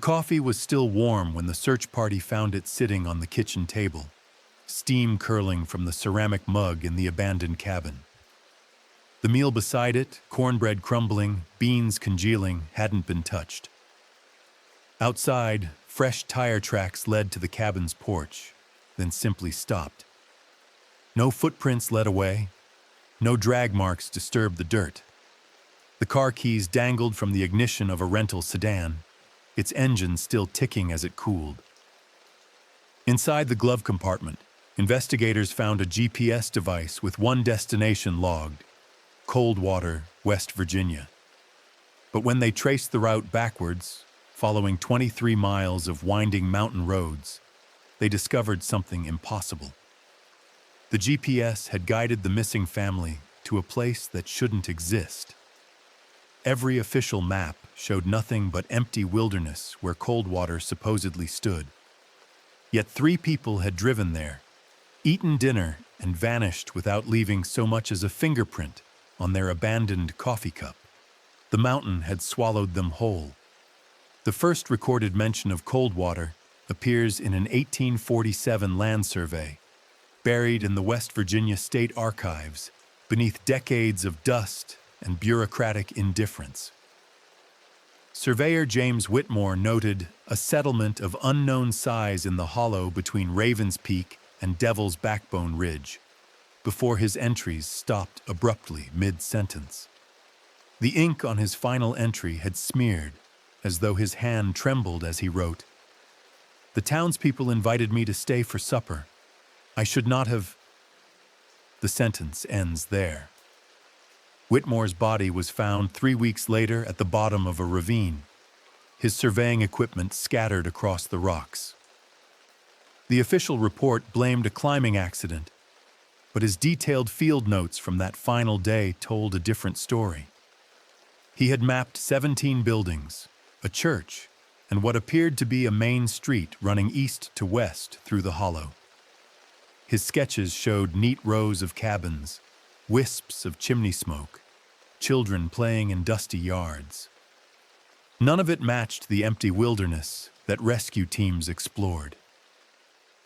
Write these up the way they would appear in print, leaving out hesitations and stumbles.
coffee was still warm when the search party found it sitting on the kitchen table, steam curling from the ceramic mug in the abandoned cabin. The meal beside it, cornbread crumbling, beans congealing, hadn't been touched. Outside, fresh tire tracks led to the cabin's porch, then simply stopped. No footprints led away, no drag marks disturbed the dirt. The car keys dangled from the ignition of a rental sedan, its engine still ticking as it cooled. Inside the glove compartment, investigators found a GPS device with one destination logged: Coldwater, West Virginia. But when they traced the route backwards, following 23 miles of winding mountain roads, they discovered something impossible. The GPS had guided the missing family to a place that shouldn't exist. Every official map showed nothing but empty wilderness where Coldwater supposedly stood. Yet 3 people had driven there, eaten dinner, and vanished without leaving so much as a fingerprint on their abandoned coffee cup. The mountain had swallowed them whole. The first recorded mention of Coldwater appears in an 1847 land survey, buried in the West Virginia State Archives beneath decades of dust and bureaucratic indifference. Surveyor James Whitmore noted a settlement of unknown size in the hollow between Raven's Peak and Devil's Backbone Ridge, before his entries stopped abruptly mid-sentence. The ink on his final entry had smeared, as though his hand trembled as he wrote, "The townspeople invited me to stay for supper. I should not have..." The sentence ends there. Whitmore's body was found 3 weeks later at the bottom of a ravine, his surveying equipment scattered across the rocks. The official report blamed a climbing accident, but his detailed field notes from that final day told a different story. He had mapped 17 buildings, a church, and what appeared to be a main street running east to west through the hollow. His sketches showed neat rows of cabins, wisps of chimney smoke, children playing in dusty yards. None of it matched the empty wilderness that rescue teams explored.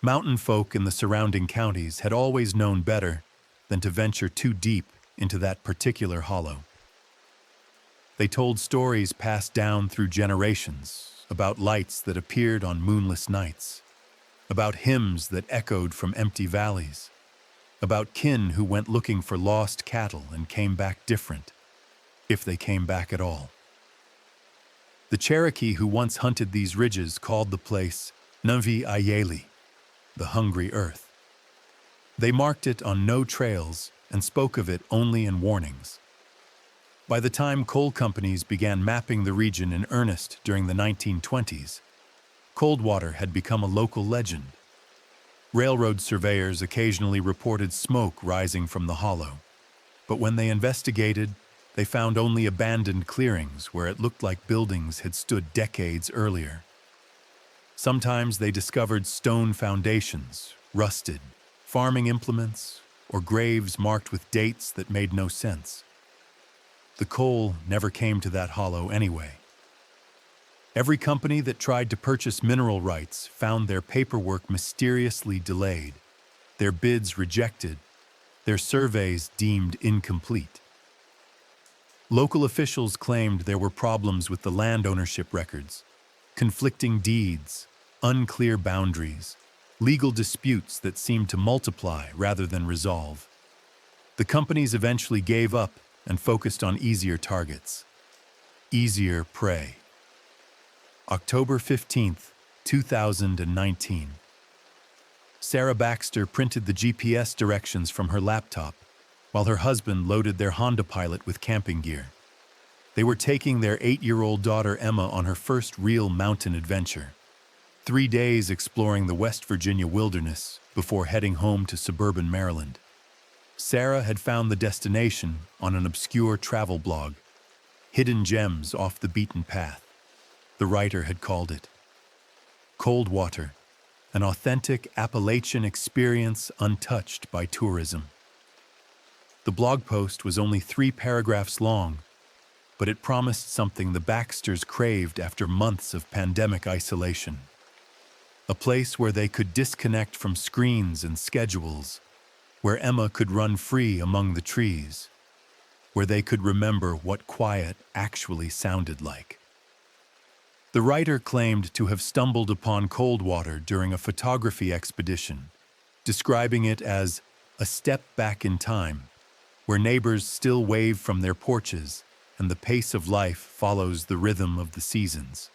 Mountain folk in the surrounding counties had always known better than to venture too deep into that particular hollow. They told stories passed down through generations about lights that appeared on moonless nights, about hymns that echoed from empty valleys, about kin who went looking for lost cattle and came back different, if they came back at all. The Cherokee who once hunted these ridges called the place Nunvi Ayeli, the hungry earth. They marked it on no trails and spoke of it only in warnings. By the time coal companies began mapping the region in earnest during the 1920s, Coldwater had become a local legend. Railroad surveyors occasionally reported smoke rising from the hollow, but when they investigated, they found only abandoned clearings where it looked like buildings had stood decades earlier. Sometimes they discovered stone foundations, rusted, farming implements, or graves marked with dates that made no sense. The coal never came to that hollow anyway. Every company that tried to purchase mineral rights found their paperwork mysteriously delayed, their bids rejected, their surveys deemed incomplete. Local officials claimed there were problems with the land ownership records, conflicting deeds, unclear boundaries, legal disputes that seemed to multiply rather than resolve. The companies eventually gave up and focused on easier targets, easier prey. October 15th, 2019. Sarah Baxter printed the GPS directions from her laptop, while her husband loaded their Honda Pilot with camping gear. They were taking their 8-year-old daughter Emma on her first real mountain adventure. 3 days exploring the West Virginia wilderness before heading home to suburban Maryland. Sarah had found the destination on an obscure travel blog, Hidden Gems Off the Beaten Path. The writer had called it Coldwater, an authentic Appalachian experience untouched by tourism. The blog post was only 3 paragraphs long, but it promised something the Baxters craved after months of pandemic isolation. A place where they could disconnect from screens and schedules, where Emma could run free among the trees, where they could remember what quiet actually sounded like. The writer claimed to have stumbled upon Coldwater during a photography expedition, describing it as a step back in time, where neighbors still wave from their porches and the pace of life follows the rhythm of the seasons.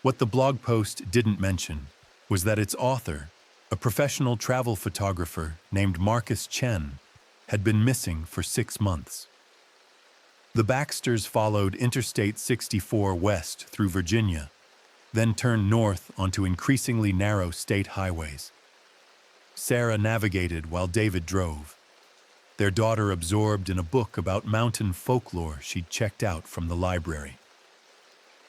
What the blog post didn't mention was that its author, a professional travel photographer named Marcus Chen, had been missing for 6 months. The Baxters followed Interstate 64 west through Virginia, then turned north onto increasingly narrow state highways. Sarah navigated while David drove, their daughter absorbed in a book about mountain folklore she'd checked out from the library.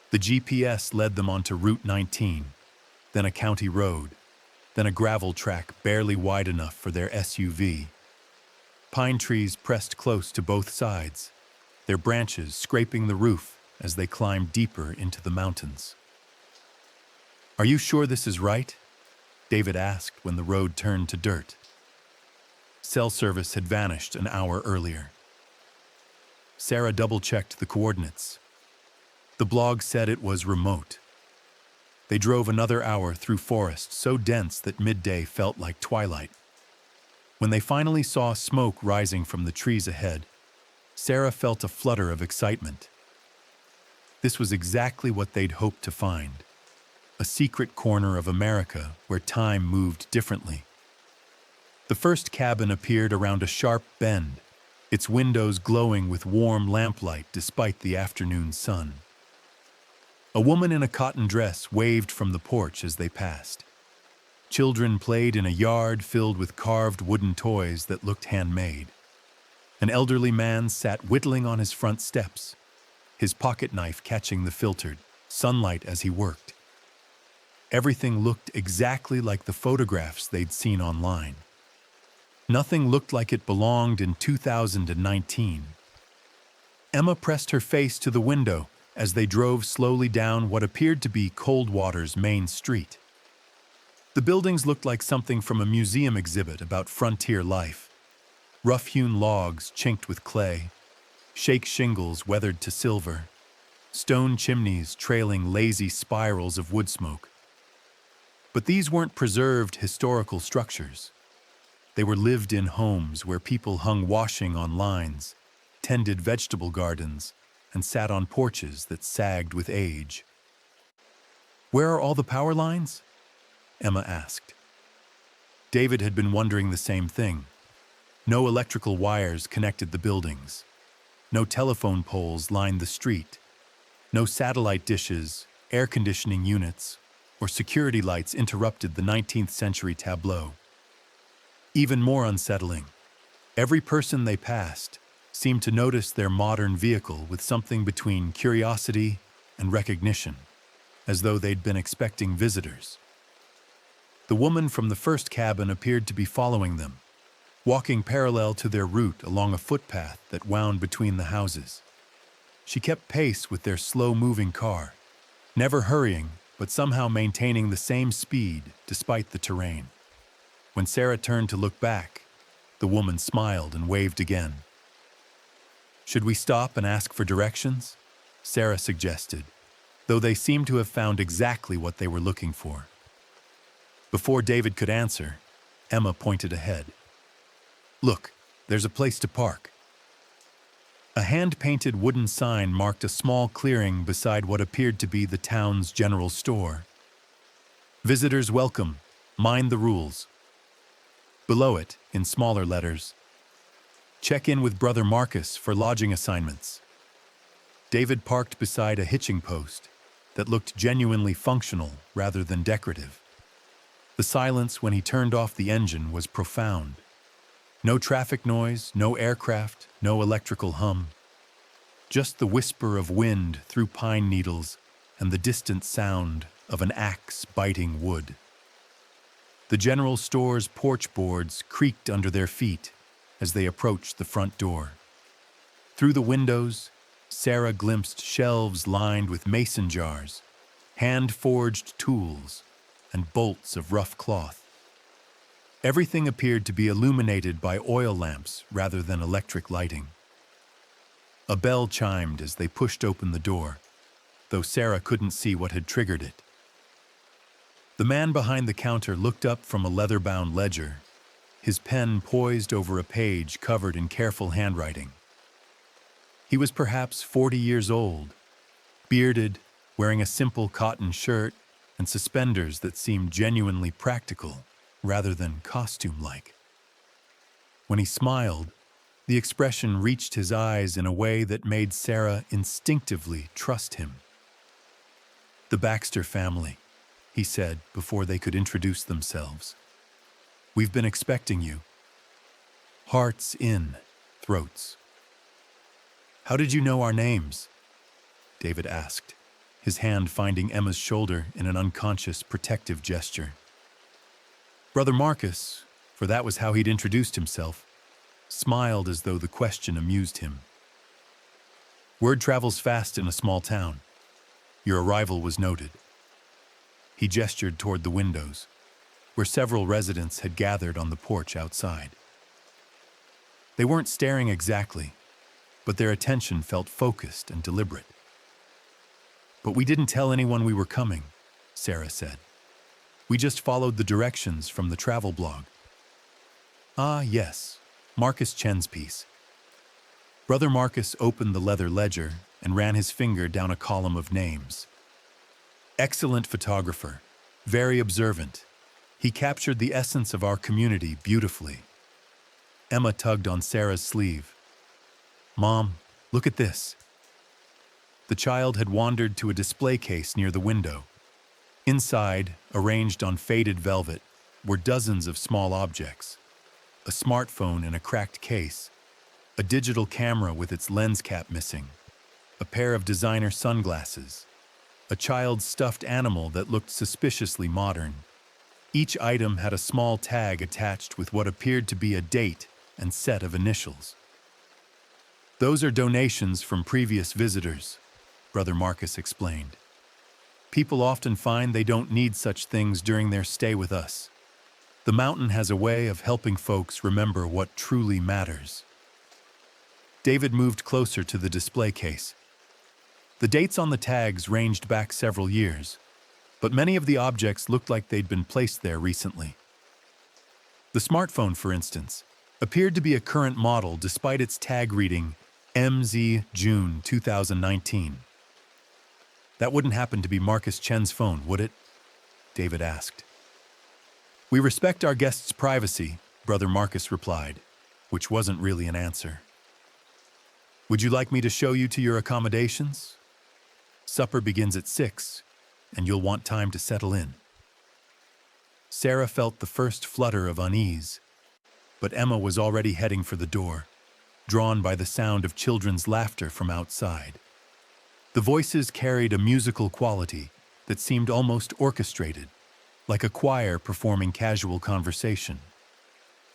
The GPS led them onto Route 19, then a county road, then a gravel track barely wide enough for their SUV. Pine trees pressed close to both sides, their branches scraping the roof as they climbed deeper into the mountains. "Are you sure this is right?" David asked when the road turned to dirt. Cell service had vanished an hour earlier. Sarah double-checked the coordinates. The blog said it was remote. They drove another hour through forest so dense that midday felt like twilight. When they finally saw smoke rising from the trees ahead, Sarah felt a flutter of excitement. This was exactly what they'd hoped to find, a secret corner of America where time moved differently. The first cabin appeared around a sharp bend, its windows glowing with warm lamplight despite the afternoon sun. A woman in a cotton dress waved from the porch as they passed. Children played in a yard filled with carved wooden toys that looked handmade. An elderly man sat whittling on his front steps, his pocket knife catching the filtered sunlight as he worked. Everything looked exactly like the photographs they'd seen online. Nothing looked like it belonged in 2019. Emma pressed her face to the window as they drove slowly down what appeared to be Coldwater's main street. The buildings looked like something from a museum exhibit about frontier life. Rough-hewn logs chinked with clay, shake shingles weathered to silver, stone chimneys trailing lazy spirals of wood smoke. But these weren't preserved historical structures. They were lived-in homes where people hung washing on lines, tended vegetable gardens, and sat on porches that sagged with age. "Where are all the power lines?" Emma asked. David had been wondering the same thing. No electrical wires connected the buildings. No telephone poles lined the street. No satellite dishes, air conditioning units, or security lights interrupted the 19th century tableau. Even more unsettling, every person they passed seemed to notice their modern vehicle with something between curiosity and recognition, as though they'd been expecting visitors. The woman from the first cabin appeared to be following them, walking parallel to their route along a footpath that wound between the houses. She kept pace with their slow-moving car, never hurrying but somehow maintaining the same speed despite the terrain. When Sarah turned to look back, the woman smiled and waved again. "Should we stop and ask for directions?" Sarah suggested, though they seemed to have found exactly what they were looking for. Before David could answer, Emma pointed ahead. "Look, there's a place to park." A hand-painted wooden sign marked a small clearing beside what appeared to be the town's general store. "Visitors welcome. Mind the rules." Below it, in smaller letters, "Check in with Brother Marcus for lodging assignments." David parked beside a hitching post that looked genuinely functional rather than decorative. The silence when he turned off the engine was profound. No traffic noise, no aircraft, no electrical hum. Just the whisper of wind through pine needles and the distant sound of an axe biting wood. The general store's porch boards creaked under their feet as they approached the front door. Through the windows, Sarah glimpsed shelves lined with mason jars, hand-forged tools, and bolts of rough cloth. Everything appeared to be illuminated by oil lamps rather than electric lighting. A bell chimed as they pushed open the door, though Sarah couldn't see what had triggered it. The man behind the counter looked up from a leather-bound ledger, his pen poised over a page covered in careful handwriting. He was perhaps 40 years old, bearded, wearing a simple cotton shirt and suspenders that seemed genuinely practical rather than costume-like. When he smiled, the expression reached his eyes in a way that made Sarah instinctively trust him. "The Baxter family," he said before they could introduce themselves. "We've been expecting you." Hearts in, throats. "How did you know our names?" David asked, his hand finding Emma's shoulder in an unconscious, protective gesture. Brother Marcus, for that was how he'd introduced himself, smiled as though the question amused him. "Word travels fast in a small town. Your arrival was noted." He gestured toward the windows, where several residents had gathered on the porch outside. They weren't staring exactly, but their attention felt focused and deliberate. "But we didn't tell anyone we were coming," Sarah said. "We just followed the directions from the travel blog." "Ah, yes, Marcus Chen's piece." Brother Marcus opened the leather ledger and ran his finger down a column of names. "Excellent photographer, very observant. He captured the essence of our community beautifully." Emma tugged on Sarah's sleeve. "Mom, look at this." The child had wandered to a display case near the window. Inside, arranged on faded velvet, were dozens of small objects. A smartphone in a cracked case, a digital camera with its lens cap missing, a pair of designer sunglasses, a child's stuffed animal that looked suspiciously modern. Each item had a small tag attached with what appeared to be a date and set of initials. "Those are donations from previous visitors," Brother Marcus explained. "People often find they don't need such things during their stay with us. The mountain has a way of helping folks remember what truly matters." David moved closer to the display case. The dates on the tags ranged back several years, but many of the objects looked like they'd been placed there recently. The smartphone, for instance, appeared to be a current model despite its tag reading MZ June 2019. "That wouldn't happen to be Marcus Chen's phone, would it?" David asked. "We respect our guests' privacy," Brother Marcus replied, which wasn't really an answer. "Would you like me to show you to your accommodations? Supper begins at 6, and you'll want time to settle in." Sarah felt the first flutter of unease, but Emma was already heading for the door, drawn by the sound of children's laughter from outside. The voices carried a musical quality that seemed almost orchestrated, like a choir performing casual conversation.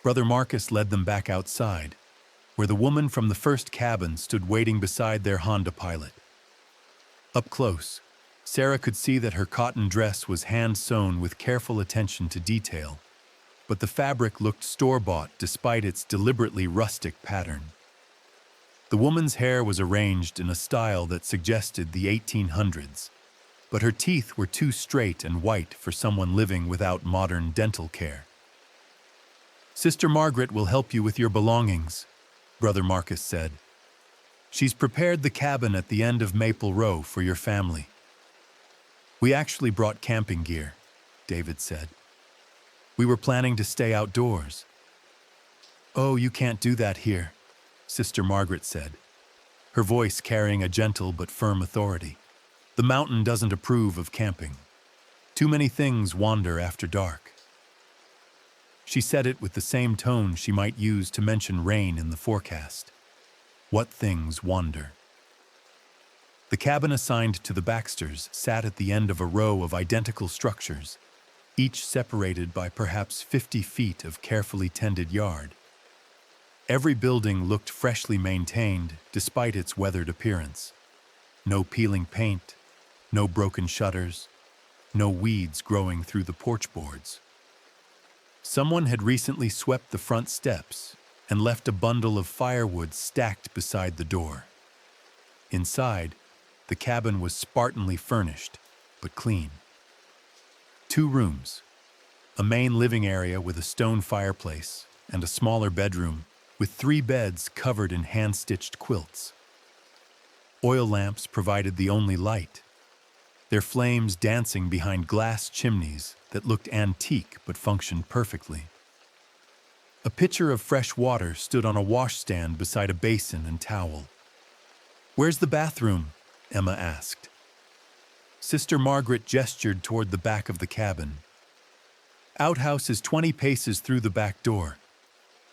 Brother Marcus led them back outside, where the woman from the first cabin stood waiting beside their Honda Pilot. Up close, Sarah could see that her cotton dress was hand-sewn with careful attention to detail, but the fabric looked store-bought despite its deliberately rustic pattern. The woman's hair was arranged in a style that suggested the 1800s, but her teeth were too straight and white for someone living without modern dental care. "Sister Margaret will help you with your belongings," Brother Marcus said. "She's prepared the cabin at the end of Maple Row for your family." "We actually brought camping gear," David said. "We were planning to stay outdoors." "Oh, you can't do that here," Sister Margaret said, her voice carrying a gentle but firm authority. "The mountain doesn't approve of camping. Too many things wander after dark." She said it with the same tone she might use to mention rain in the forecast. What things wander? The cabin assigned to the Baxters sat at the end of a row of identical structures, each separated by perhaps 50 feet of carefully tended yard. Every building looked freshly maintained despite its weathered appearance. No peeling paint, no broken shutters, no weeds growing through the porch boards. Someone had recently swept the front steps and left a bundle of firewood stacked beside the door. Inside, the cabin was spartanly furnished, but clean. 2 rooms, a main living area with a stone fireplace and a smaller bedroom with 3 beds covered in hand-stitched quilts. Oil lamps provided the only light, their flames dancing behind glass chimneys that looked antique but functioned perfectly. A pitcher of fresh water stood on a washstand beside a basin and towel. "Where's the bathroom?" Emma asked. Sister Margaret gestured toward the back of the cabin. "Outhouse is 20 paces through the back door.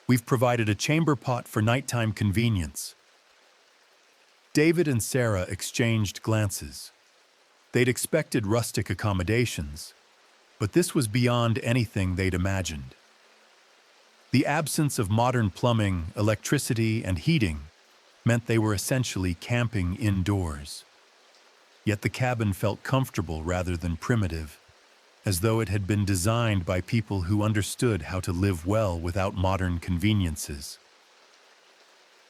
We've provided a chamber pot for nighttime convenience." David and Sarah exchanged glances. They'd expected rustic accommodations, but this was beyond anything they'd imagined. The absence of modern plumbing, electricity, and heating meant they were essentially camping indoors. Yet the cabin felt comfortable rather than primitive, as though it had been designed by people who understood how to live well without modern conveniences.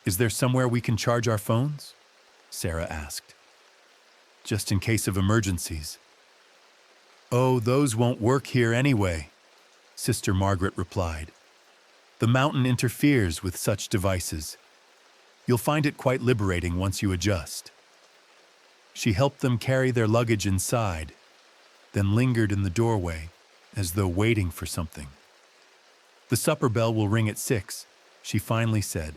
"Is there somewhere we can charge our phones?" Sarah asked. "Just in case of emergencies." "Oh, those won't work here anyway," Sister Margaret replied. "The mountain interferes with such devices. You'll find it quite liberating once you adjust." She helped them carry their luggage inside, then lingered in the doorway as though waiting for something. "The supper bell will ring at 6, she finally said.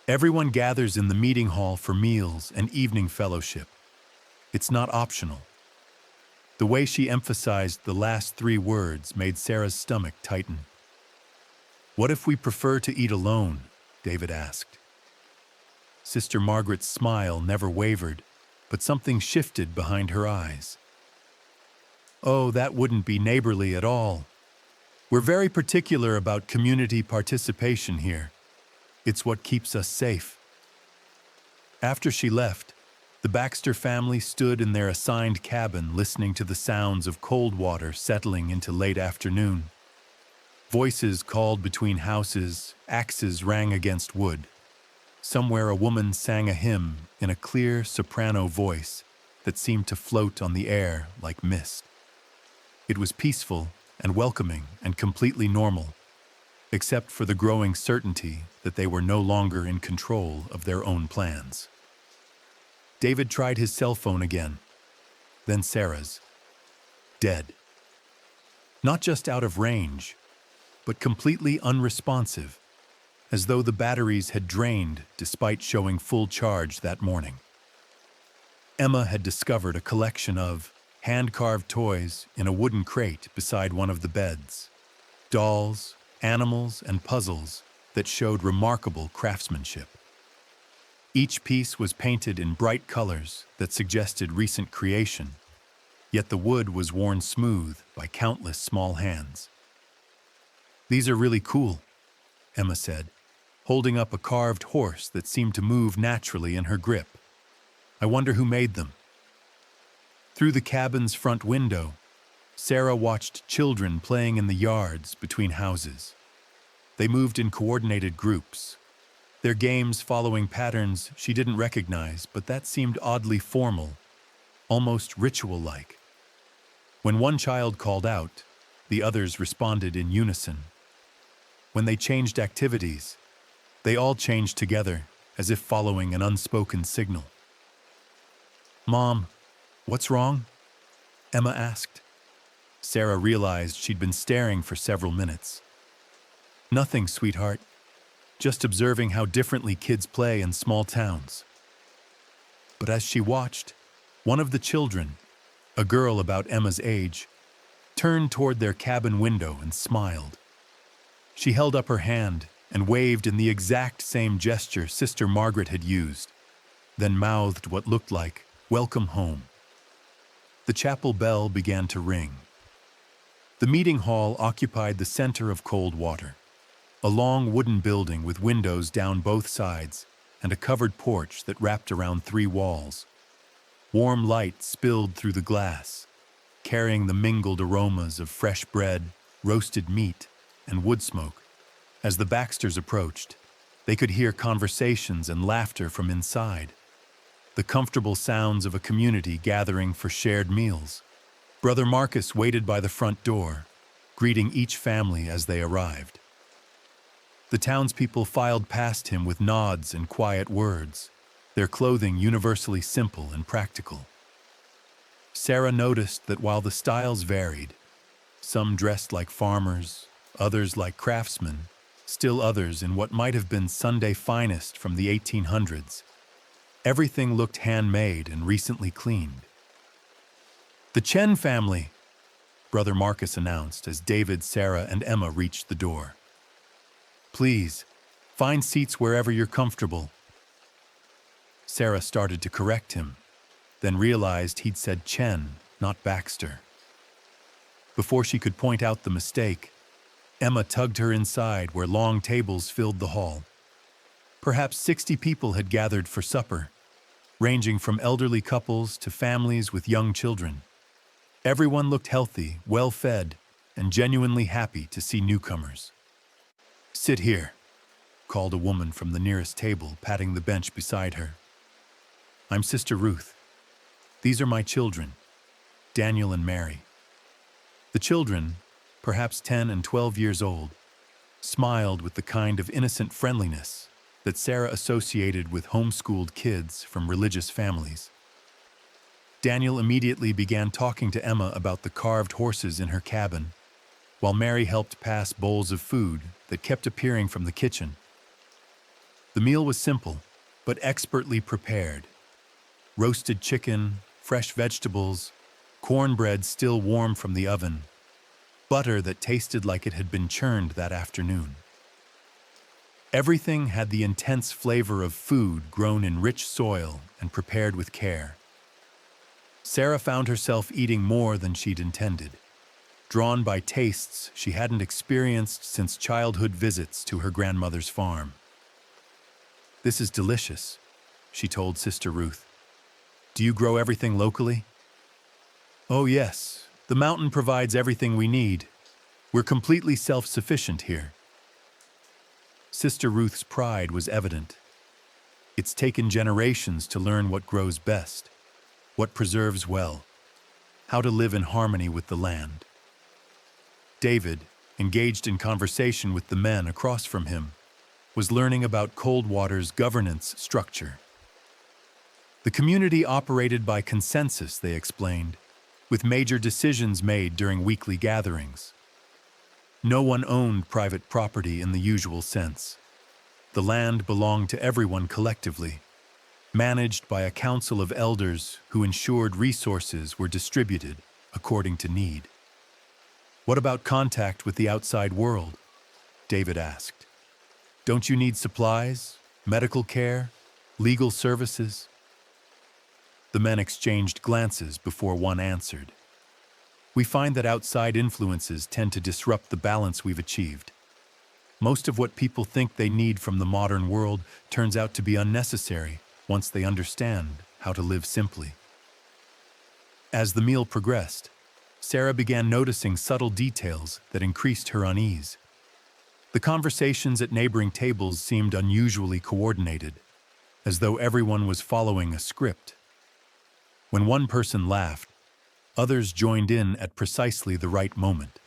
"Everyone gathers in the meeting hall for meals and evening fellowship. It's not optional." The way she emphasized the last 3 words made Sarah's stomach tighten. "What if we prefer to eat alone?" David asked. Sister Margaret's smile never wavered, but something shifted behind her eyes. "Oh, that wouldn't be neighborly at all. We're very particular about community participation here. It's what keeps us safe." After she left, the Baxter family stood in their assigned cabin listening to the sounds of Coldwater settling into late afternoon. Voices called between houses, axes rang against wood. Somewhere a woman sang a hymn in a clear soprano voice that seemed to float on the air like mist. It was peaceful and welcoming and completely normal, except for the growing certainty that they were no longer in control of their own plans. David tried his cell phone again, then Sarah's. Dead. Not just out of range, but completely unresponsive, as though the batteries had drained despite showing full charge that morning. Emma had discovered a collection of hand-carved toys in a wooden crate beside one of the beds. Dolls, animals, and puzzles that showed remarkable craftsmanship. Each piece was painted in bright colors that suggested recent creation, yet the wood was worn smooth by countless small hands. "These are really cool," Emma said, holding up a carved horse that seemed to move naturally in her grip. "I wonder who made them." Through the cabin's front window, Sarah watched children playing in the yards between houses. They moved in coordinated groups, their games following patterns she didn't recognize, but that seemed oddly formal, almost ritual-like. When one child called out, the others responded in unison. When they changed activities, they all changed together, as if following an unspoken signal. "Mom, what's wrong?" Emma asked. Sarah realized she'd been staring for several minutes. "Nothing, sweetheart. Just observing how differently kids play in small towns." But as she watched, one of the children, a girl about Emma's age, turned toward their cabin window and smiled. She held up her hand and waved in the exact same gesture Sister Margaret had used, then mouthed what looked like, "Welcome home." The chapel bell began to ring. The meeting hall occupied the center of Coldwater. a long wooden building with windows down both sides and a covered porch that wrapped around 3 walls. Warm light spilled through the glass, carrying the mingled aromas of fresh bread, roasted meat, and wood smoke. As the Baxters approached, they could hear conversations and laughter from inside, the comfortable sounds of a community gathering for shared meals. Brother Marcus waited by the front door, greeting each family as they arrived. The townspeople filed past him with nods and quiet words, their clothing universally simple and practical. Sarah noticed that while the styles varied, some dressed like farmers, others like craftsmen, still others in what might have been Sunday finest from the 1800s, everything looked handmade and recently cleaned. "The Chen family," Brother Marcus announced as David, Sarah, and Emma reached the door. "Please, find seats wherever you're comfortable." Sarah started to correct him, then realized he'd said Chen, not Baxter. Before she could point out the mistake, Emma tugged her inside where long tables filled the hall. Perhaps 60 people had gathered for supper, ranging from elderly couples to families with young children. Everyone looked healthy, well-fed, and genuinely happy to see newcomers. "Sit here," called a woman from the nearest table, patting the bench beside her. "I'm Sister Ruth. These are my children, Daniel and Mary." The children, perhaps 10 and 12 years old, smiled with the kind of innocent friendliness that Sarah associated with homeschooled kids from religious families. Daniel immediately began talking to Emma about the carved horses in her cabin, while Mary helped pass bowls of food that kept appearing from the kitchen. The meal was simple, but expertly prepared. Roasted chicken, fresh vegetables, cornbread still warm from the oven, butter that tasted like it had been churned that afternoon. Everything had the intense flavor of food grown in rich soil and prepared with care. Sarah found herself eating more than she'd intended, drawn by tastes she hadn't experienced since childhood visits to her grandmother's farm. "This is delicious," she told Sister Ruth. "Do you grow everything locally?" "Oh yes, the mountain provides everything we need. We're completely self-sufficient here." Sister Ruth's pride was evident. It's taken generations to learn what grows best, what preserves well, how to live in harmony with the land. David, engaged in conversation with the men across from him, was learning about Coldwater's governance structure. The community operated by consensus, they explained, with major decisions made during weekly gatherings. No one owned private property in the usual sense. The land belonged to everyone collectively, managed by a council of elders who ensured resources were distributed according to need. "What about contact with the outside world?" David asked. "Don't you need supplies, medical care, legal services?" The men exchanged glances before one answered. "We find that outside influences tend to disrupt the balance we've achieved. Most of what people think they need from the modern world turns out to be unnecessary once they understand how to live simply." As the meal progressed, Sarah began noticing subtle details that increased her unease. The conversations at neighboring tables seemed unusually coordinated, as though everyone was following a script. When one person laughed, others joined in at precisely the right moment.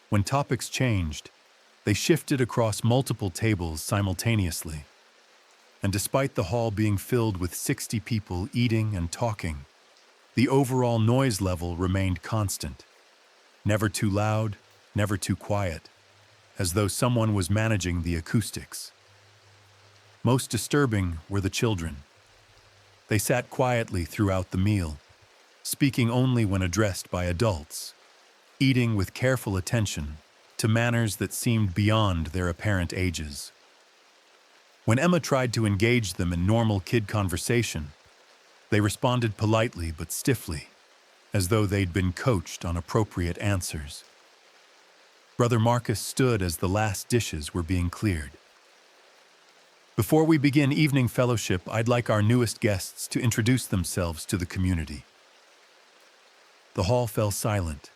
When topics changed, they shifted across multiple tables simultaneously. And despite the hall being filled with 60 people eating and talking, the overall noise level remained constant. Never too loud, never too quiet, as though someone was managing the acoustics. Most disturbing were the children. They sat quietly throughout the meal, speaking only when addressed by adults, eating with careful attention to manners that seemed beyond their apparent ages. When Emma tried to engage them in normal kid conversation, they responded politely but stiffly, as though they'd been coached on appropriate answers. Brother Marcus stood as the last dishes were being cleared. Before we begin evening fellowship, I'd like our newest guests to introduce themselves to the community. The hall fell silent,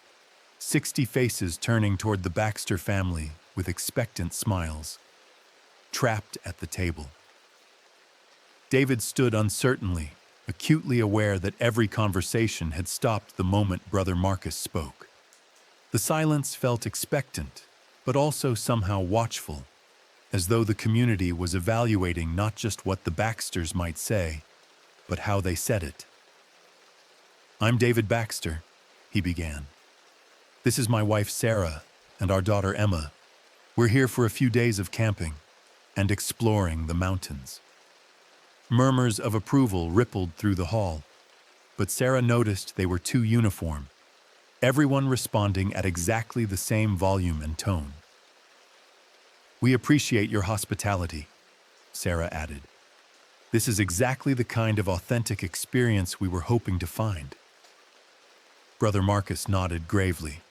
60 faces turning toward the Baxter family with expectant smiles, trapped at the table. David stood uncertainly, acutely aware that every conversation had stopped the moment Brother Marcus spoke. The silence felt expectant, but also somehow watchful, as though the community was evaluating not just what the Baxters might say, but how they said it. "I'm David Baxter," he began. "This is my wife Sarah and our daughter Emma. We're here for a few days of camping and exploring the mountains." Murmurs of approval rippled through the hall, but Sarah noticed they were too uniform, everyone responding at exactly the same volume and tone. "We appreciate your hospitality," Sarah added. "This is exactly the kind of authentic experience we were hoping to find." Brother Marcus nodded gravely.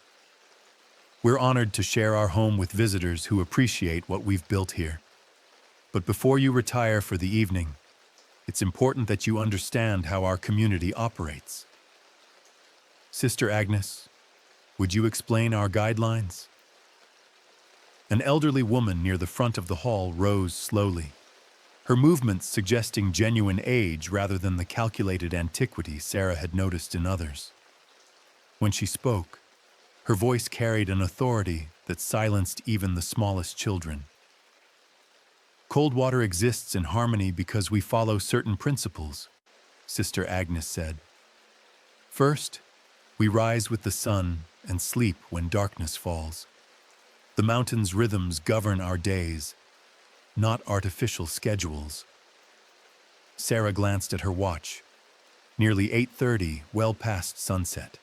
"We're honored to share our home with visitors who appreciate what we've built here. But before you retire for the evening, it's important that you understand how our community operates. Sister Agnes, would you explain our guidelines?" An elderly woman near the front of the hall rose slowly, her movements suggesting genuine age rather than the calculated antiquity Sarah had noticed in others. When she spoke, her voice carried an authority that silenced even the smallest children. "Coldwater exists in harmony because we follow certain principles," Sister Agnes said. "First, we rise with the sun and sleep when darkness falls. The mountain's rhythms govern our days, not artificial schedules." Sarah glanced at her watch. Nearly 8:30, well past sunset.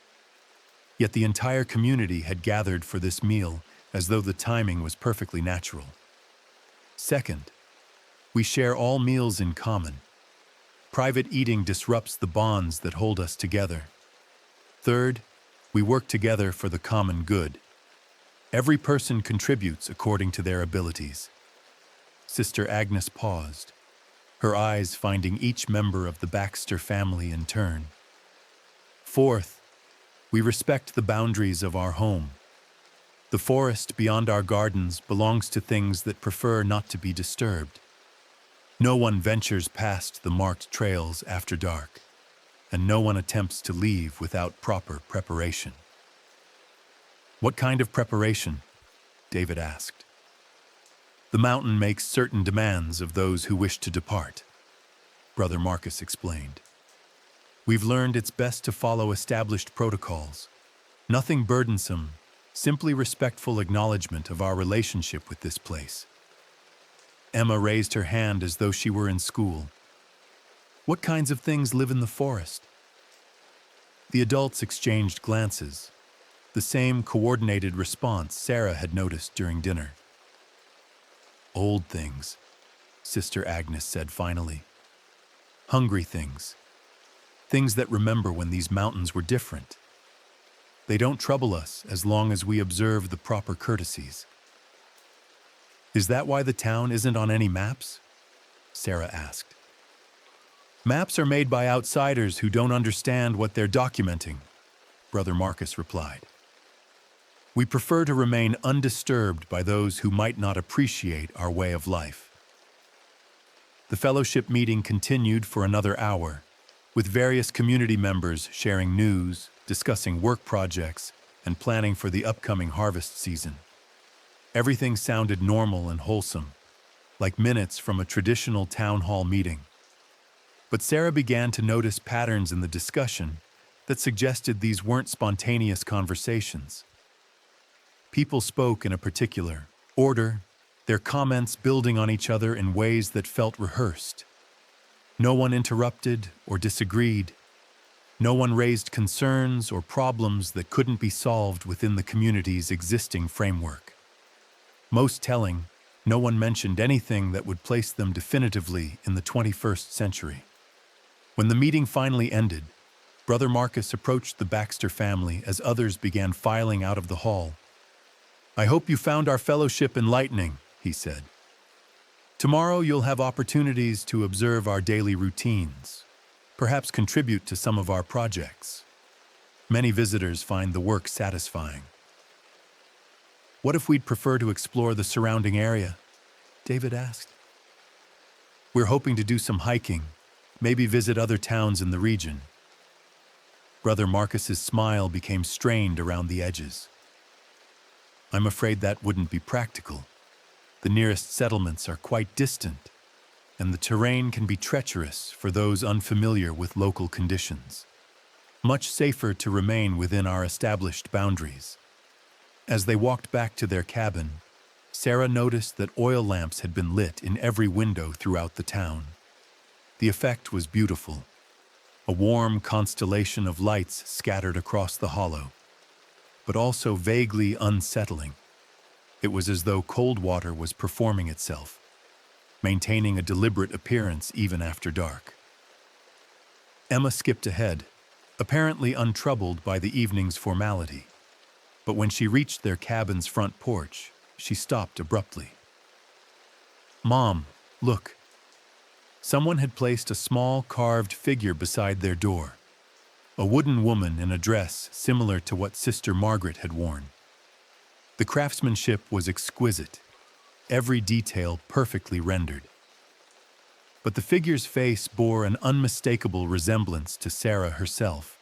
Yet the entire community had gathered for this meal as though the timing was perfectly natural. "Second, we share all meals in common. Private eating disrupts the bonds that hold us together. Third, we work together for the common good. Every person contributes according to their abilities." Sister Agnes paused, her eyes finding each member of the Baxter family in turn. "Fourth, we respect the boundaries of our home. The forest beyond our gardens belongs to things that prefer not to be disturbed. No one ventures past the marked trails after dark, and no one attempts to leave without proper preparation." "What kind of preparation?" David asked. "The mountain makes certain demands of those who wish to depart," Brother Marcus explained. "We've learned it's best to follow established protocols. Nothing burdensome, simply respectful acknowledgement of our relationship with this place." Emma raised her hand as though she were in school. "What kinds of things live in the forest?" The adults exchanged glances, the same coordinated response Sarah had noticed during dinner. "Old things," Sister Agnes said finally. "Hungry things. Things that remember when these mountains were different. They don't trouble us as long as we observe the proper courtesies." "Is that why the town isn't on any maps?" Sarah asked. "Maps are made by outsiders who don't understand what they're documenting," Brother Marcus replied. "We prefer to remain undisturbed by those who might not appreciate our way of life." The fellowship meeting continued for another hour, with various community members sharing news, discussing work projects, and planning for the upcoming harvest season. Everything sounded normal and wholesome, like minutes from a traditional town hall meeting. But Sarah began to notice patterns in the discussion that suggested these weren't spontaneous conversations. People spoke in a particular order, their comments building on each other in ways that felt rehearsed. No one interrupted or disagreed. No one raised concerns or problems that couldn't be solved within the community's existing framework. Most telling, no one mentioned anything that would place them definitively in the 21st century. When the meeting finally ended, Brother Marcus approached the Baxter family as others began filing out of the hall. I hope you found our fellowship enlightening, he said. Tomorrow you'll have opportunities to observe our daily routines, perhaps contribute to some of our projects. Many visitors find the work satisfying. What if we'd prefer to explore the surrounding area? David asked. We're hoping to do some hiking, maybe visit other towns in the region. Brother Marcus's smile became strained around the edges. I'm afraid that wouldn't be practical. The nearest settlements are quite distant, and the terrain can be treacherous for those unfamiliar with local conditions. Much safer to remain within our established boundaries. As they walked back to their cabin, Sarah noticed that oil lamps had been lit in every window throughout the town. The effect was beautiful. A warm constellation of lights scattered across the hollow, but also vaguely unsettling. It was as though Coldwater was performing itself, maintaining a deliberate appearance even after dark. Emma skipped ahead, apparently untroubled by the evening's formality. But when she reached their cabin's front porch, she stopped abruptly. Mom, look. Someone had placed a small carved figure beside their door, a wooden woman in a dress similar to what Sister Margaret had worn. The craftsmanship was exquisite, every detail perfectly rendered. But the figure's face bore an unmistakable resemblance to Sarah herself.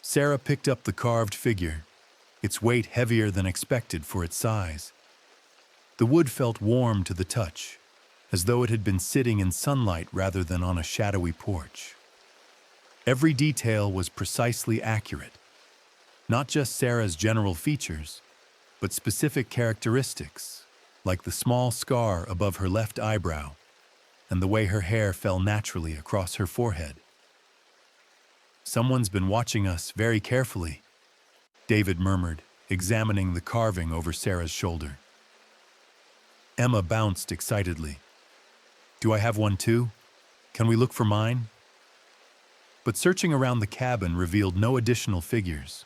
Sarah picked up the carved figure, its weight heavier than expected for its size. The wood felt warm to the touch, as though it had been sitting in sunlight rather than on a shadowy porch. Every detail was precisely accurate, not just Sarah's general features, but specific characteristics, like the small scar above her left eyebrow and the way her hair fell naturally across her forehead. Someone's been watching us very carefully, David murmured, examining the carving over Sarah's shoulder. Emma bounced excitedly. Do I have one too? Can we look for mine? But searching around the cabin revealed no additional figures,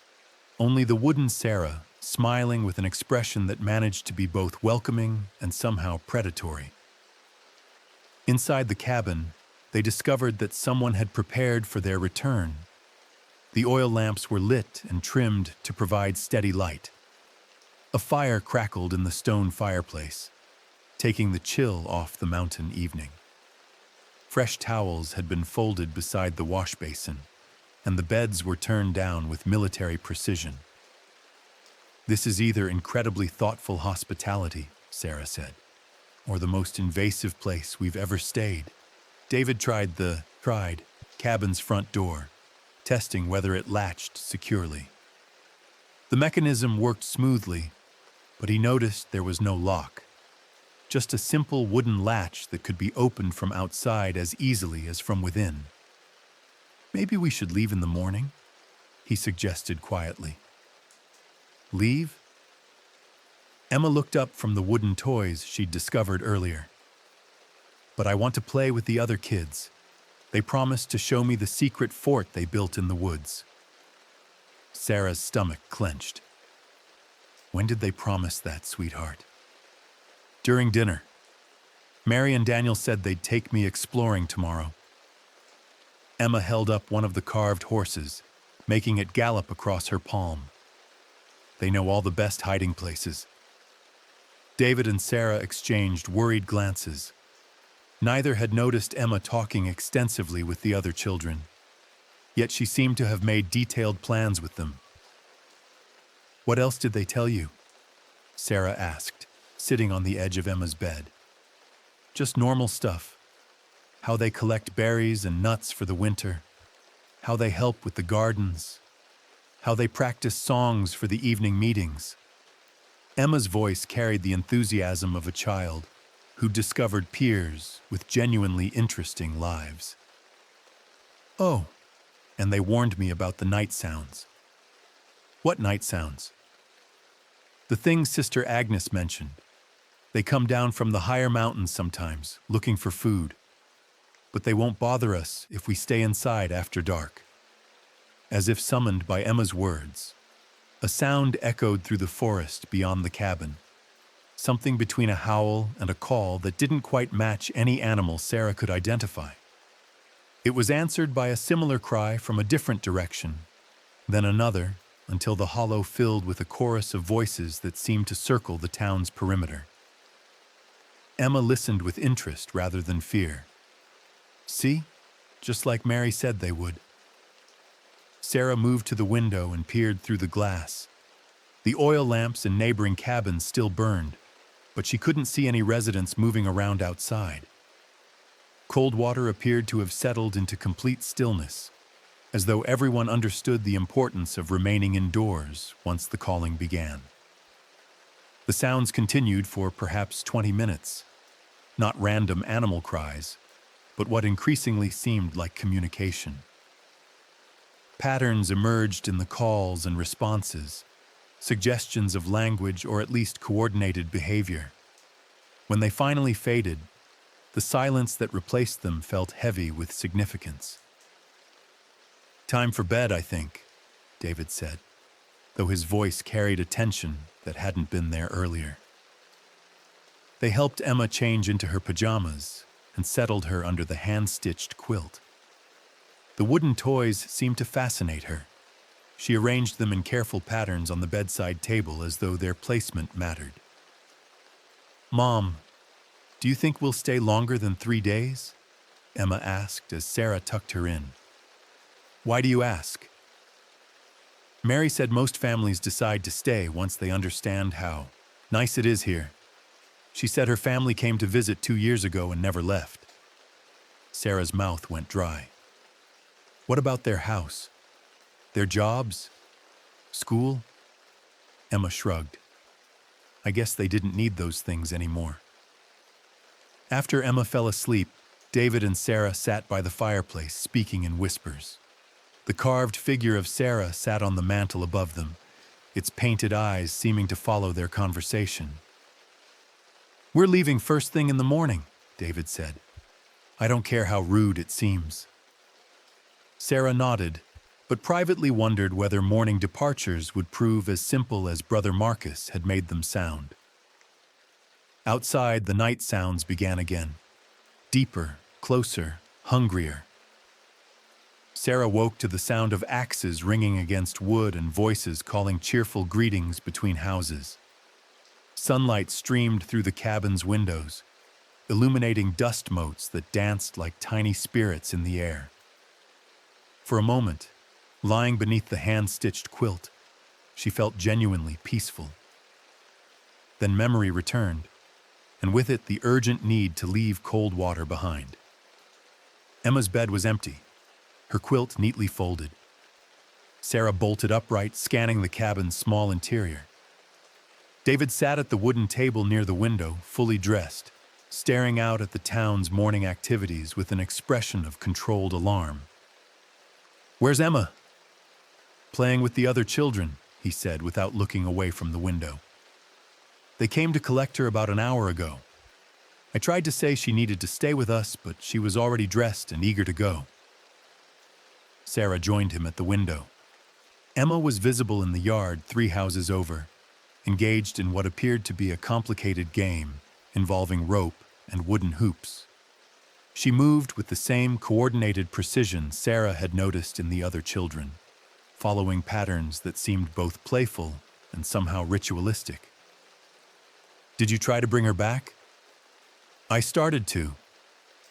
only the wooden Sarah, smiling with an expression that managed to be both welcoming and somehow predatory. Inside the cabin, they discovered that someone had prepared for their return. The oil lamps were lit and trimmed to provide steady light. A fire crackled in the stone fireplace, taking the chill off the mountain evening. Fresh towels had been folded beside the wash basin, and the beds were turned down with military precision. This is either incredibly thoughtful hospitality, Sarah said, or the most invasive place we've ever stayed. David tried the cabin's front door, testing whether it latched securely. The mechanism worked smoothly, but he noticed there was no lock. Just a simple wooden latch that could be opened from outside as easily as from within. Maybe we should leave in the morning, he suggested quietly. Leave? Emma looked up from the wooden toys she'd discovered earlier. But I want to play with the other kids. They promised to show me the secret fort they built in the woods. Sarah's stomach clenched. When did they promise that, sweetheart? During dinner. Mary and Daniel said they'd take me exploring tomorrow. Emma held up one of the carved horses, making it gallop across her palm. They know all the best hiding places. David and Sarah exchanged worried glances. Neither had noticed Emma talking extensively with the other children, yet she seemed to have made detailed plans with them. What else did they tell you? Sarah asked, sitting on the edge of Emma's bed. Just normal stuff. How they collect berries and nuts for the winter. How they help with the gardens. How they practice songs for the evening meetings. Emma's voice carried the enthusiasm of a child who discovered peers with genuinely interesting lives. Oh, and they warned me about the night sounds. What night sounds? The things Sister Agnes mentioned. They come down from the higher mountains sometimes, looking for food. But they won't bother us if we stay inside after dark. As if summoned by Emma's words, A sound echoed through the forest beyond the cabin, something between a howl and a call that didn't quite match any animal Sarah could identify. It was answered by a similar cry from a different direction, then another, until the hollow filled with a chorus of voices that seemed to circle the town's perimeter. Emma listened with interest rather than fear. See? Just like Mary said they would. Sarah moved to the window and peered through the glass. The oil lamps in neighboring cabins still burned, but she couldn't see any residents moving around outside. Coldwater appeared to have settled into complete stillness, as though everyone understood the importance of remaining indoors once the calling began. The sounds continued for perhaps 20 minutes, not random animal cries, but what increasingly seemed like communication. Patterns emerged in the calls and responses, suggestions of language or at least coordinated behavior. When they finally faded, the silence that replaced them felt heavy with significance. "Time for bed, I think," David said, though his voice carried a tension that hadn't been there earlier. They helped Emma change into her pajamas and settled her under the hand-stitched quilt. The wooden toys seemed to fascinate her. She arranged them in careful patterns on the bedside table as though their placement mattered. "Mom, do you think we'll stay longer than 3 days?" Emma asked as Sarah tucked her in. "Why do you ask?" "Mary said most families decide to stay once they understand how nice it is here. She said her family came to visit 2 years ago and never left." Sarah's mouth went dry. "What about their house? Their jobs? School?" Emma shrugged. I guess they didn't need those things anymore. After Emma fell asleep, David and Sarah sat by the fireplace, speaking in whispers. The carved figure of Sarah sat on the mantel above them, its painted eyes seeming to follow their conversation. "We're leaving first thing in the morning," David said. "I don't care how rude it seems." Sarah nodded, but privately wondered whether morning departures would prove as simple as Brother Marcus had made them sound. Outside, the night sounds began again. Deeper, closer, hungrier. Sarah woke to the sound of axes ringing against wood and voices calling cheerful greetings between houses. Sunlight streamed through the cabin's windows, illuminating dust motes that danced like tiny spirits in the air. For a moment, lying beneath the hand-stitched quilt, she felt genuinely peaceful. Then memory returned, and with it the urgent need to leave Coldwater behind. Emma's bed was empty, her quilt neatly folded. Sarah bolted upright, scanning the cabin's small interior. David sat at the wooden table near the window, fully dressed, staring out at the town's morning activities with an expression of controlled alarm. "Where's Emma?" "Playing with the other children," he said without looking away from the window. "They came to collect her about an hour ago. I tried to say she needed to stay with us, but she was already dressed and eager to go." Sarah joined him at the window. Emma was visible in the yard 3 houses over, engaged in what appeared to be a complicated game involving rope and wooden hoops. She moved with the same coordinated precision Sarah had noticed in the other children, following patterns that seemed both playful and somehow ritualistic. "Did you try to bring her back?" "I started to.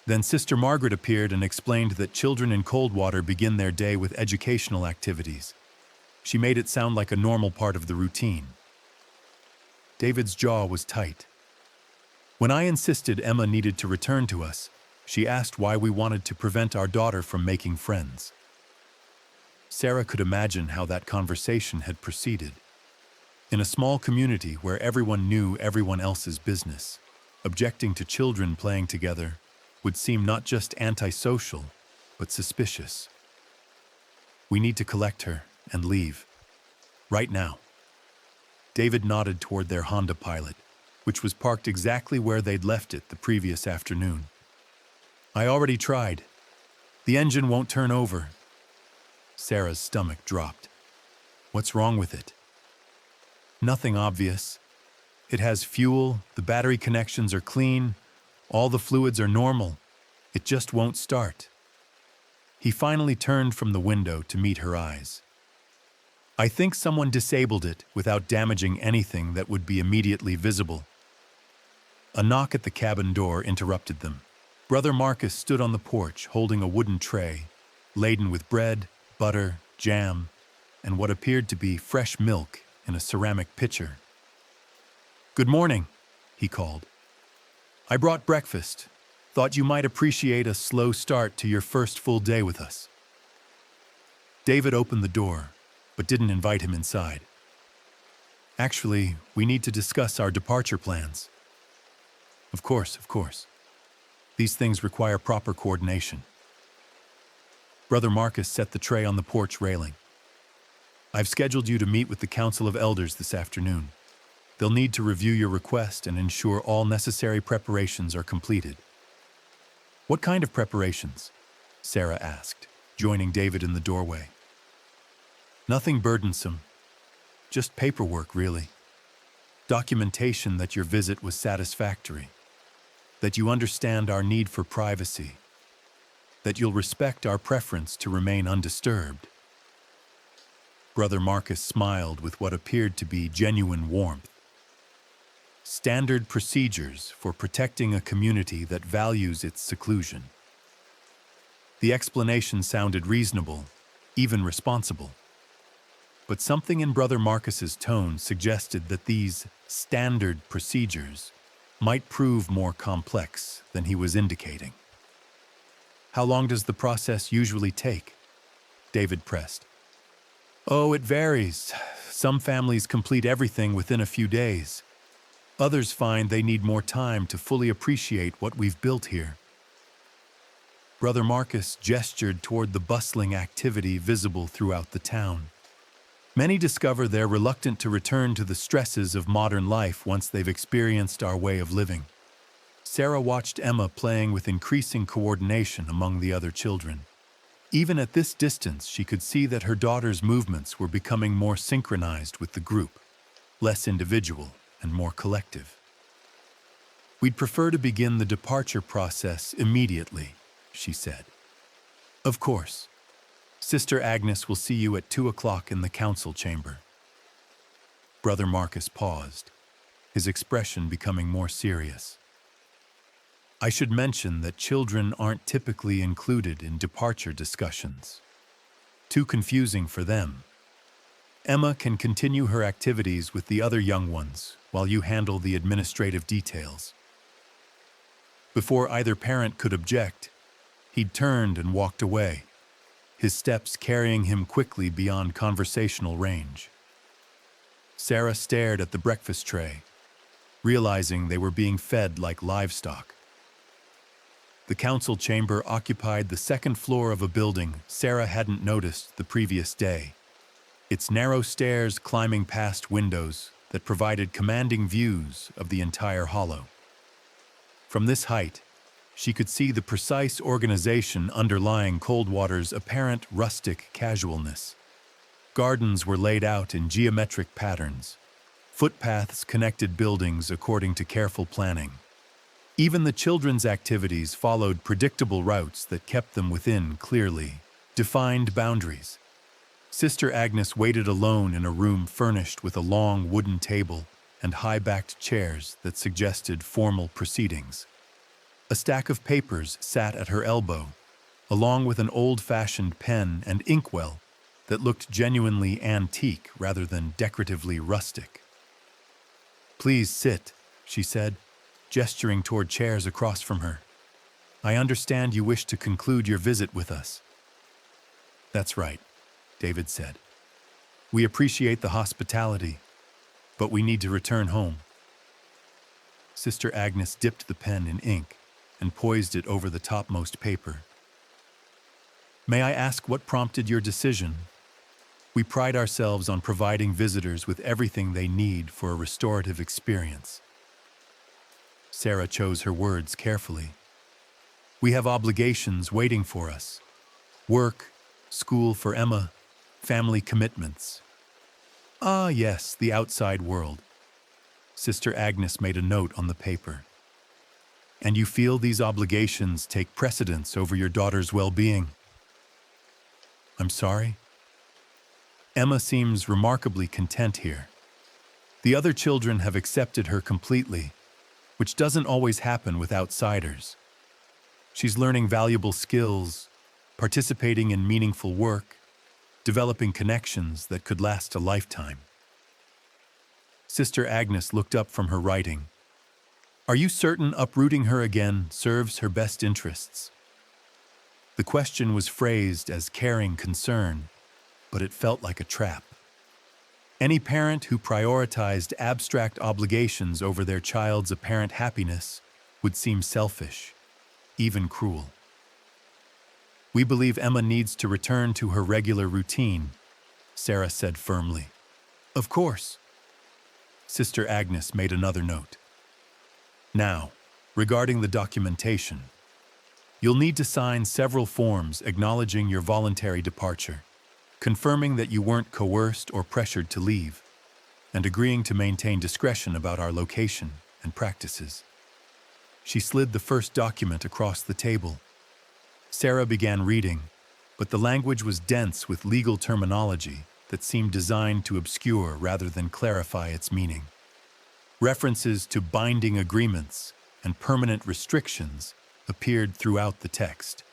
Then Sister Margaret appeared and explained that children in Coldwater begin their day with educational activities. She made it sound like a normal part of the routine." David's jaw was tight. "When I insisted Emma needed to return to us, she asked why we wanted to prevent our daughter from making friends." Sarah could imagine how that conversation had proceeded. In a small community where everyone knew everyone else's business, objecting to children playing together would seem not just antisocial, but suspicious. "We need to collect her and leave. Right now." David nodded toward their Honda Pilot, which was parked exactly where they'd left it the previous afternoon. "I already tried. The engine won't turn over." Sarah's stomach dropped. "What's wrong with it?" Nothing obvious. It has fuel, the battery connections are clean, all the fluids are normal. It just won't start. He finally turned from the window to meet her eyes. I think someone disabled it without damaging anything that would be immediately visible. A knock at the cabin door interrupted them. Brother Marcus stood on the porch holding a wooden tray, laden with bread, butter, jam, and what appeared to be fresh milk in a ceramic pitcher. "Good morning," he called. "I brought breakfast. Thought you might appreciate a slow start to your first full day with us." David opened the door, but didn't invite him inside. "Actually, we need to discuss our departure plans." Of course. These things require proper coordination." Brother Marcus set the tray on the porch railing. "I've scheduled you to meet with the Council of Elders this afternoon. They'll need to review your request and ensure all necessary preparations are completed." "What kind of preparations?" Sarah asked, joining David in the doorway. "Nothing burdensome. Just paperwork, really. Documentation that your visit was satisfactory. That you understand our need for privacy. That you'll respect our preference to remain undisturbed." Brother Marcus smiled with what appeared to be genuine warmth. Standard procedures for protecting a community that values its seclusion. The explanation sounded reasonable, even responsible. But something in Brother Marcus's tone suggested that these standard procedures might prove more complex than he was indicating. "How long does the process usually take?" David pressed. "Oh, it varies. Some families complete everything within a few days. Others find they need more time to fully appreciate what we've built here." Brother Marcus gestured toward the bustling activity visible throughout the town. Many discover they're reluctant to return to the stresses of modern life once they've experienced our way of living. Sarah watched Emma playing with increasing coordination among the other children. Even at this distance, she could see that her daughter's movements were becoming more synchronized with the group, less individual and more collective. "We'd prefer to begin the departure process immediately," she said. "Of course. Sister Agnes will see you at 2:00 in the council chamber." Brother Marcus paused, his expression becoming more serious. "I should mention that children aren't typically included in departure discussions. Too confusing for them. Emma can continue her activities with the other young ones while you handle the administrative details." Before either parent could object, he'd turned and walked away, his steps carrying him quickly beyond conversational range. Sarah stared at the breakfast tray, realizing they were being fed like livestock. The council chamber occupied the second floor of a building Sarah hadn't noticed the previous day, its narrow stairs climbing past windows that provided commanding views of the entire hollow. From this height, she could see the precise organization underlying Coldwater's apparent rustic casualness. Gardens were laid out in geometric patterns. Footpaths connected buildings according to careful planning. Even the children's activities followed predictable routes that kept them within clearly defined boundaries. Sister Agnes waited alone in a room furnished with a long wooden table and high-backed chairs that suggested formal proceedings. A stack of papers sat at her elbow, along with an old-fashioned pen and inkwell that looked genuinely antique rather than decoratively rustic. "Please sit," she said, gesturing toward chairs across from her. "I understand you wish to conclude your visit with us." "That's right," David said. "We appreciate the hospitality, but we need to return home." Sister Agnes dipped the pen in ink and poised it over the topmost paper. "May I ask what prompted your decision? We pride ourselves on providing visitors with everything they need for a restorative experience." Sarah chose her words carefully. "We have obligations waiting for us. Work, school for Emma, family commitments. Ah, yes, the outside world. Sister Agnes made a note on the paper. And you feel these obligations take precedence over your daughter's well-being? I'm sorry? Emma seems remarkably content here. The other children have accepted her completely, which doesn't always happen with outsiders. She's learning valuable skills, participating in meaningful work, developing connections that could last a lifetime. Sister Agnes looked up from her writing. Are you certain uprooting her again serves her best interests? The question was phrased as caring concern, but it felt like a trap. Any parent who prioritized abstract obligations over their child's apparent happiness would seem selfish, even cruel. We believe Emma needs to return to her regular routine, Sarah said firmly. Of course. Sister Agnes made another note. Now, regarding the documentation, you'll need to sign several forms acknowledging your voluntary departure, confirming that you weren't coerced or pressured to leave, and agreeing to maintain discretion about our location and practices. She slid the first document across the table. Sarah began reading, but the language was dense with legal terminology that seemed designed to obscure rather than clarify its meaning. References to binding agreements and permanent restrictions appeared throughout the text.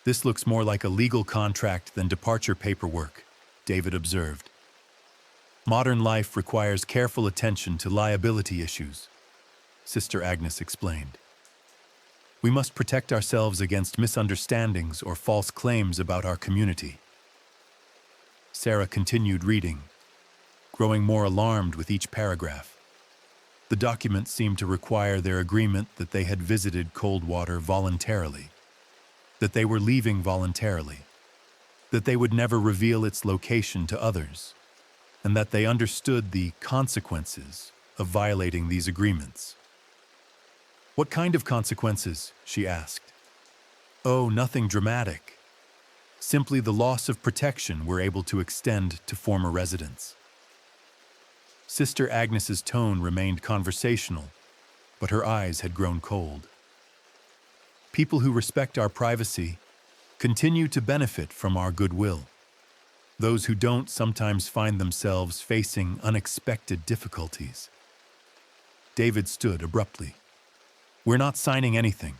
This looks more like a legal contract than departure paperwork, David observed. Modern life requires careful attention to liability issues, Sister Agnes explained. We must protect ourselves against misunderstandings or false claims about our community. Sarah continued reading, growing more alarmed with each paragraph. The document seemed to require their agreement that they had visited Coldwater voluntarily, that they were leaving voluntarily, that they would never reveal its location to others, and that they understood the consequences of violating these agreements. What kind of consequences? She asked. Oh, nothing dramatic. Simply the loss of protection we're able to extend to former residents. Sister Agnes's tone remained conversational, but her eyes had grown cold. People who respect our privacy continue to benefit from our goodwill. Those who don't sometimes find themselves facing unexpected difficulties. David stood abruptly. We're not signing anything.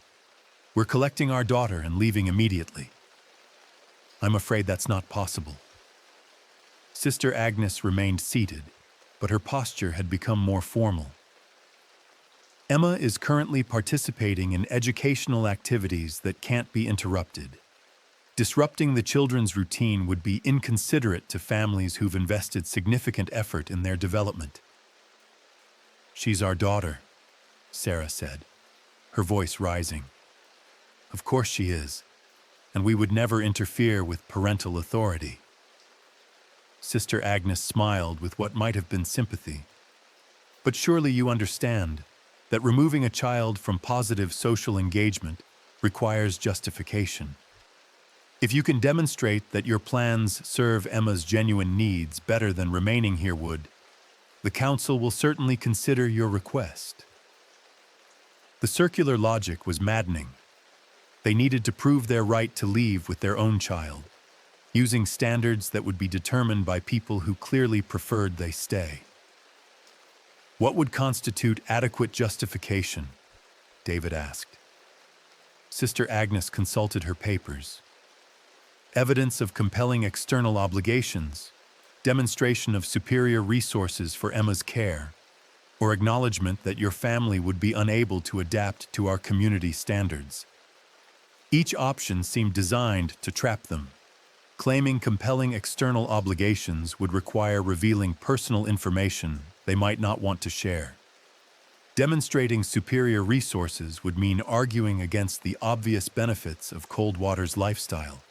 We're collecting our daughter and leaving immediately. I'm afraid that's not possible. Sister Agnes remained seated, but her posture had become more formal. Emma is currently participating in educational activities that can't be interrupted. Disrupting the children's routine would be inconsiderate to families who've invested significant effort in their development. She's our daughter, Sarah said, her voice rising. Of course she is, and we would never interfere with parental authority. Sister Agnes smiled with what might have been sympathy. But surely you understand that removing a child from positive social engagement requires justification. If you can demonstrate that your plans serve Emma's genuine needs better than remaining here would, the council will certainly consider your request. The circular logic was maddening. They needed to prove their right to leave with their own child, using standards that would be determined by people who clearly preferred they stay. What would constitute adequate justification? David asked. Sister Agnes consulted her papers. Evidence of compelling external obligations, demonstration of superior resources for Emma's care, or acknowledgement that your family would be unable to adapt to our community standards. Each option seemed designed to trap them. Claiming compelling external obligations would require revealing personal information they might not want to share. Demonstrating superior resources would mean arguing against the obvious benefits of Coldwater's lifestyle.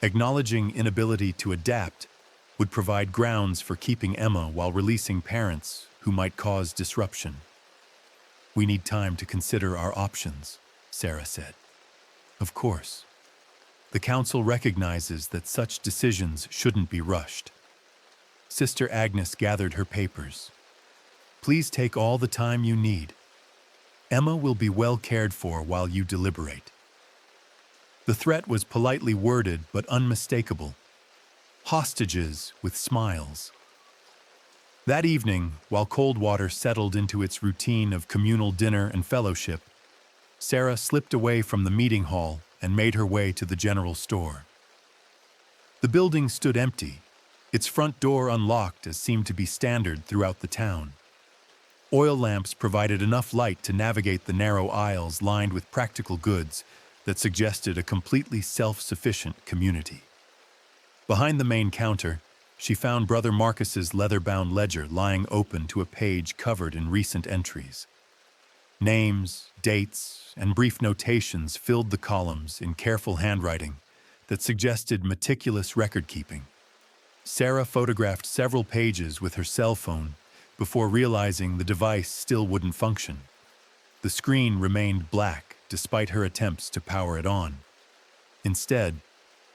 Acknowledging inability to adapt would provide grounds for keeping Emma while releasing parents who might cause disruption. We need time to consider our options, Sarah said. Of course. The council recognizes that such decisions shouldn't be rushed. Sister Agnes gathered her papers. Please take all the time you need. Emma will be well cared for while you deliberate. The threat was politely worded but unmistakable. Hostages with smiles. That evening, while Coldwater settled into its routine of communal dinner and fellowship, Sarah slipped away from the meeting hall and made her way to the general store. The building stood empty, its front door unlocked as seemed to be standard throughout the town. Oil lamps provided enough light to navigate the narrow aisles lined with practical goods that suggested a completely self-sufficient community. Behind the main counter, she found Brother Marcus's leather-bound ledger lying open to a page covered in recent entries. Names, dates, and brief notations filled the columns in careful handwriting that suggested meticulous record-keeping. Sarah photographed several pages with her cell phone before realizing the device still wouldn't function. The screen remained black despite her attempts to power it on. Instead,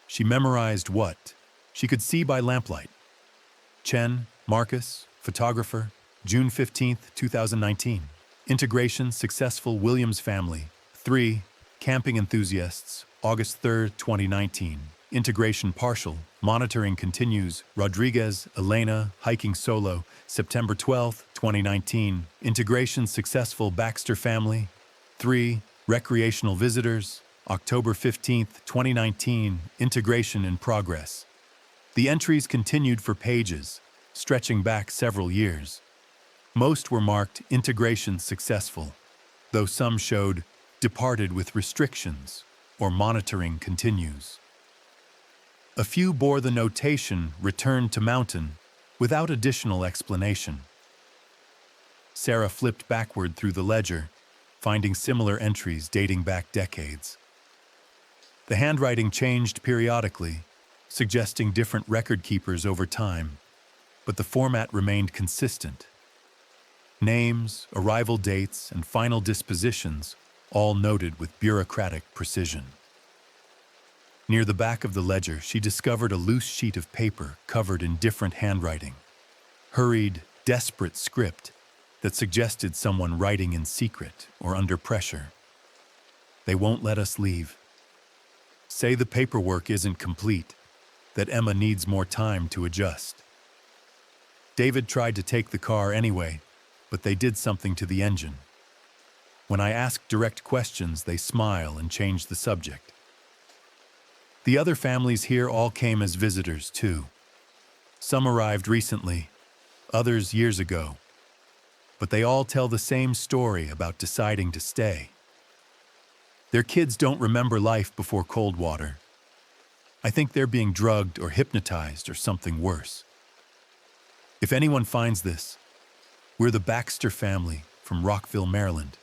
she memorized what she could see by lamplight. Chen, Marcus, photographer, June 15, 2019. Integration successful Williams family. 3. Camping enthusiasts, August 3, 2019. Integration partial. Monitoring continues. Rodriguez, Elena, hiking solo, September 12, 2019. Integration successful Baxter family. 3. Recreational visitors, October 15, 2019. Integration in progress. The entries continued for pages, stretching back several years. Most were marked integration successful, though some showed departed with restrictions or monitoring continues. A few bore the notation returned to mountain without additional explanation. Sarah flipped backward through the ledger, finding similar entries dating back decades. The handwriting changed periodically, suggesting different record keepers over time, but the format remained consistent. Names, arrival dates, and final dispositions all noted with bureaucratic precision. Near the back of the ledger, she discovered a loose sheet of paper covered in different handwriting. Hurried, desperate script that suggested someone writing in secret or under pressure. They won't let us leave. Say the paperwork isn't complete, that Emma needs more time to adjust. David tried to take the car anyway, but they did something to the engine. When I ask direct questions, they smile and change the subject. The other families here all came as visitors, too. Some arrived recently, others years ago. But they all tell the same story about deciding to stay. Their kids don't remember life before Coldwater. I think they're being drugged or hypnotized or something worse. If anyone finds this, we're the Baxter family from Rockville, Maryland.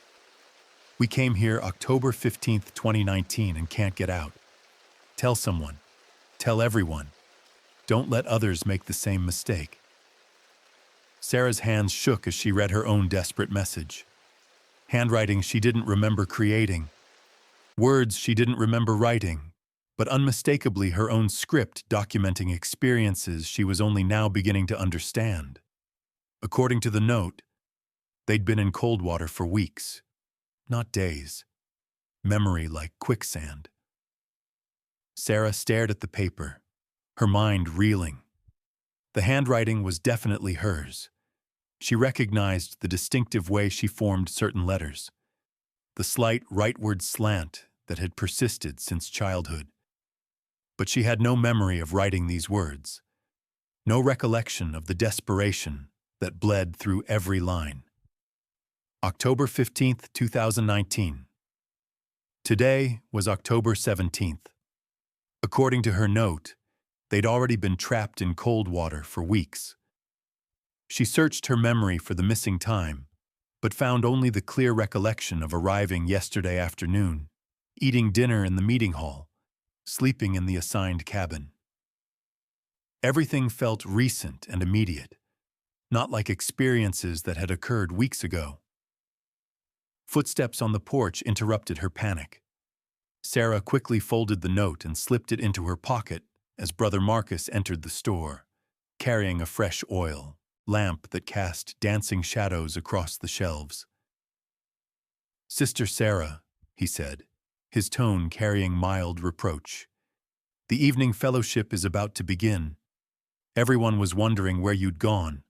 We came here October 15, 2019 and can't get out. Tell someone. Tell everyone. Don't let others make the same mistake. Sarah's hands shook as she read her own desperate message. Handwriting she didn't remember creating. Words she didn't remember writing, but unmistakably her own script documenting experiences she was only now beginning to understand. According to the note, they'd been in Coldwater for weeks, not days. Memory like quicksand. Sarah stared at the paper, her mind reeling. The handwriting was definitely hers. She recognized the distinctive way she formed certain letters, the slight rightward slant that had persisted since childhood. But she had no memory of writing these words, no recollection of the desperation that bled through every line. October 15, 2019. Today was October 17th. According to her note, they'd already been trapped in Coldwater for weeks. She searched her memory for the missing time, but found only the clear recollection of arriving yesterday afternoon, eating dinner in the meeting hall, sleeping in the assigned cabin. Everything felt recent and immediate, not like experiences that had occurred weeks ago. Footsteps on the porch interrupted her panic. Sarah quickly folded the note and slipped it into her pocket as Brother Marcus entered the store, carrying a fresh oil lamp that cast dancing shadows across the shelves. "Sister Sarah," he said, his tone carrying mild reproach, "the evening fellowship is about to begin. Everyone was wondering where you'd gone."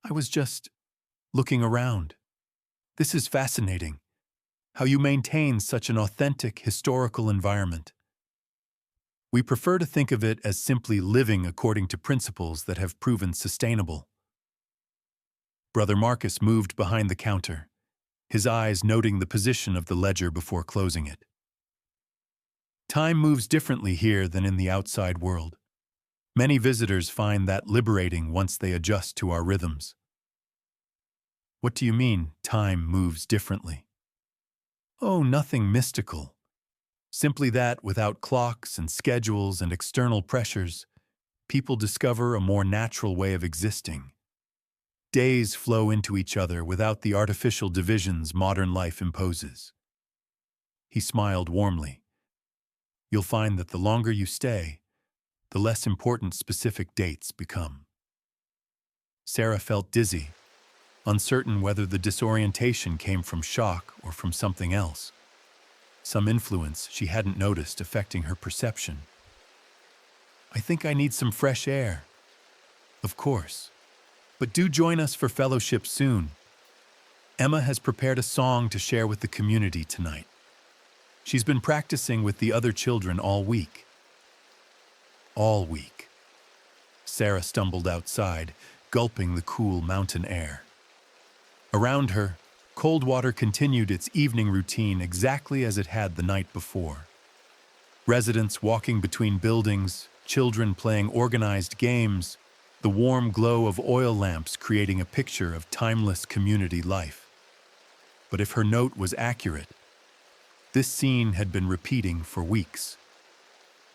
"I was just looking around. This is fascinating, how you maintain such an authentic historical environment. We prefer to think of it as simply living according to principles that have proven sustainable." Brother Marcus moved behind the counter, his eyes noting the position of the ledger before closing it. "Time moves differently here than in the outside world. Many visitors find that liberating once they adjust to our rhythms." "What do you mean, time moves differently?" "Oh, nothing mystical. Simply that, without clocks and schedules and external pressures, people discover a more natural way of existing. Days flow into each other without the artificial divisions modern life imposes." He smiled warmly. "You'll find that the longer you stay, the less important specific dates become." Sarah felt dizzy, uncertain whether the disorientation came from shock or from something else, some influence she hadn't noticed affecting her perception. "I think I need some fresh air." "Of course. But do join us for fellowship soon. Emma has prepared a song to share with the community tonight. She's been practicing with the other children all week." All week. Sarah stumbled outside, gulping the cool mountain air. Around her, Coldwater continued its evening routine exactly as it had the night before. Residents walking between buildings, children playing organized games, the warm glow of oil lamps creating a picture of timeless community life. But if her note was accurate, this scene had been repeating for weeks.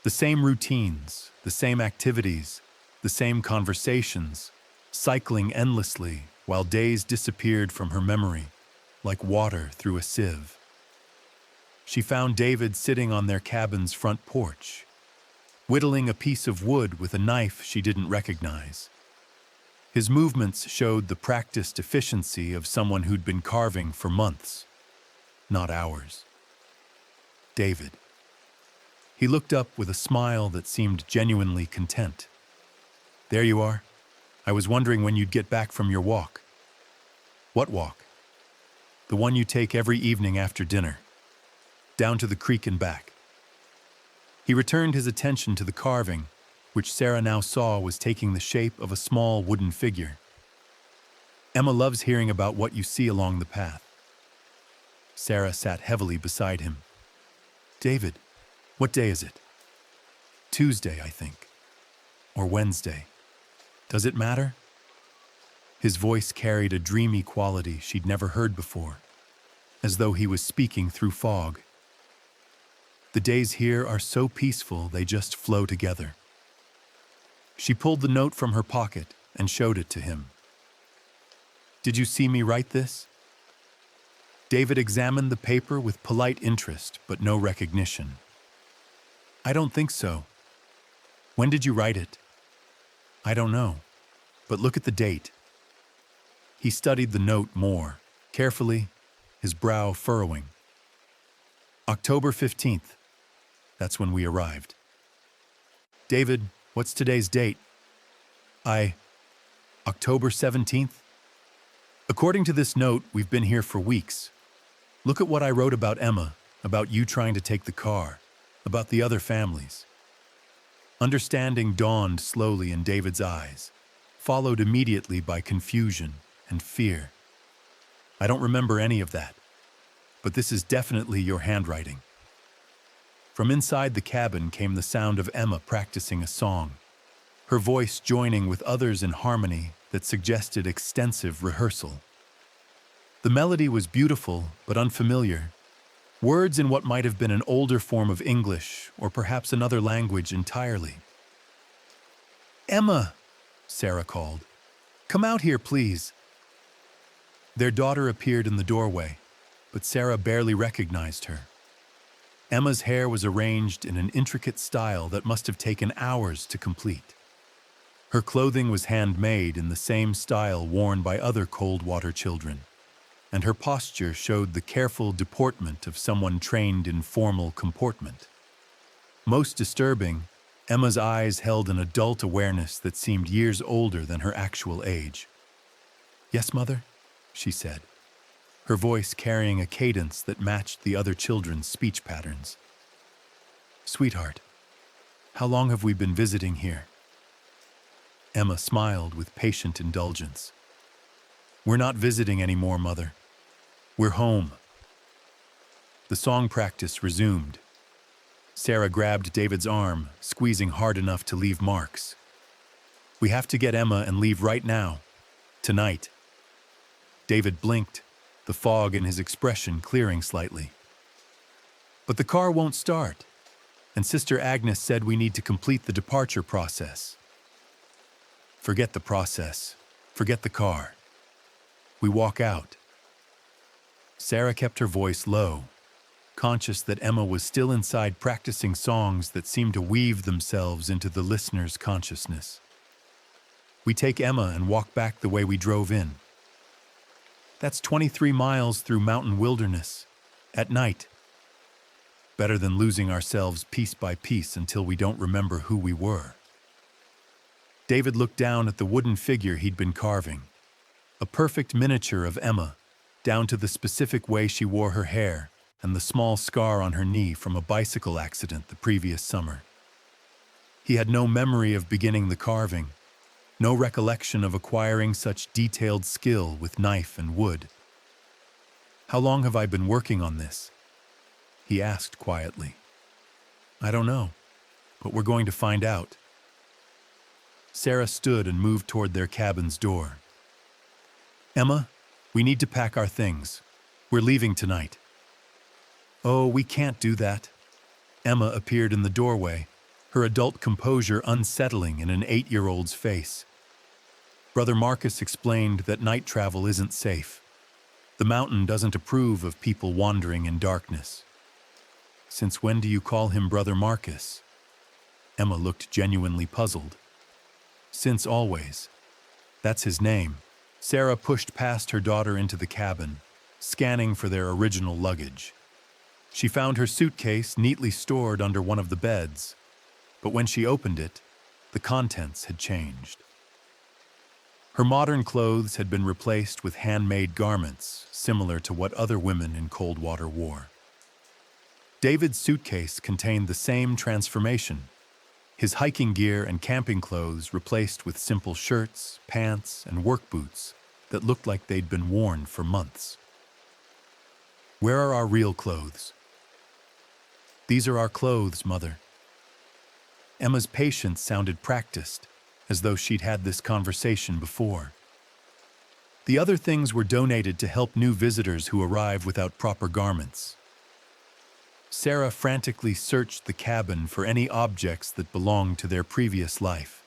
The same routines, the same activities, the same conversations, cycling endlessly while days disappeared from her memory, like water through a sieve. She found David sitting on their cabin's front porch, whittling a piece of wood with a knife she didn't recognize. His movements showed the practiced efficiency of someone who'd been carving for months, not hours. David. He looked up with a smile that seemed genuinely content. "There you are. I was wondering when you'd get back from your walk." "What walk?" "The one you take every evening after dinner. Down to the creek and back." He returned his attention to the carving, which Sarah now saw was taking the shape of a small wooden figure. "Emma loves hearing about what you see along the path." Sarah sat heavily beside him. "David, what day is it?" "Tuesday, I think. Or Wednesday. Does it matter?" His voice carried a dreamy quality she'd never heard before, as though he was speaking through fog. "The days here are so peaceful they just flow together." She pulled the note from her pocket and showed it to him. "Did you see me write this?" David examined the paper with polite interest, but no recognition. "I don't think so." "When did you write it?" "I don't know, but look at the date." He studied the note more, carefully, his brow furrowing. "October 15th. That's when we arrived." "David, what's today's date?" October 17th. "According to this note, we've been here for weeks. Look at what I wrote about Emma, about you trying to take the car, about the other families." Understanding dawned slowly in David's eyes, followed immediately by confusion and fear. "I don't remember any of that, but this is definitely your handwriting." From inside the cabin came the sound of Emma practicing a song, her voice joining with others in harmony that suggested extensive rehearsal. The melody was beautiful but unfamiliar, words in what might have been an older form of English or perhaps another language entirely. "Emma," Sarah called, "come out here, please." Their daughter appeared in the doorway, but Sarah barely recognized her. Emma's hair was arranged in an intricate style that must have taken hours to complete. Her clothing was handmade in the same style worn by other Coldwater children, and her posture showed the careful deportment of someone trained in formal comportment. Most disturbing, Emma's eyes held an adult awareness that seemed years older than her actual age. "Yes, Mother," she said, her voice carrying a cadence that matched the other children's speech patterns. "Sweetheart, how long have we been visiting here?" Emma smiled with patient indulgence. "We're not visiting anymore, Mother. We're home." The song practice resumed. Sarah grabbed David's arm, squeezing hard enough to leave marks. "We have to get Emma and leave right now. Tonight." David blinked, the fog in his expression clearing slightly. "But the car won't start, and Sister Agnes said we need to complete the departure process." "Forget the process. Forget the car. We walk out." Sarah kept her voice low, conscious that Emma was still inside practicing songs that seemed to weave themselves into the listener's consciousness. "We take Emma and walk back the way we drove in. That's 23 miles through mountain wilderness, at night. Better than losing ourselves piece by piece until we don't remember who we were." David looked down at the wooden figure he'd been carving, a perfect miniature of Emma, down to the specific way she wore her hair and the small scar on her knee from a bicycle accident the previous summer. He had no memory of beginning the carving, no recollection of acquiring such detailed skill with knife and wood. "How long have I been working on this?" he asked quietly. "I don't know, but we're going to find out." Sarah stood and moved toward their cabin's door. "Emma, we need to pack our things. We're leaving tonight." "Oh, we can't do that." Emma appeared in the doorway, her adult composure unsettling in an 8-year-old's face. Brother Marcus explained that night travel isn't safe. The mountain doesn't approve of people wandering in darkness. "Since when do you call him Brother Marcus?" Emma looked genuinely puzzled. "Since always. That's his name." Sarah pushed past her daughter into the cabin, scanning for their original luggage. She found her suitcase neatly stored under one of the beds, but when she opened it, the contents had changed. Her modern clothes had been replaced with handmade garments, similar to what other women in Coldwater wore. David's suitcase contained the same transformation, his hiking gear and camping clothes replaced with simple shirts, pants, and work boots that looked like they'd been worn for months. "Where are our real clothes?" "These are our clothes, Mother." Emma's patience sounded practiced, as though she'd had this conversation before. "The other things were donated to help new visitors who arrive without proper garments." Sarah frantically searched the cabin for any objects that belonged to their previous life.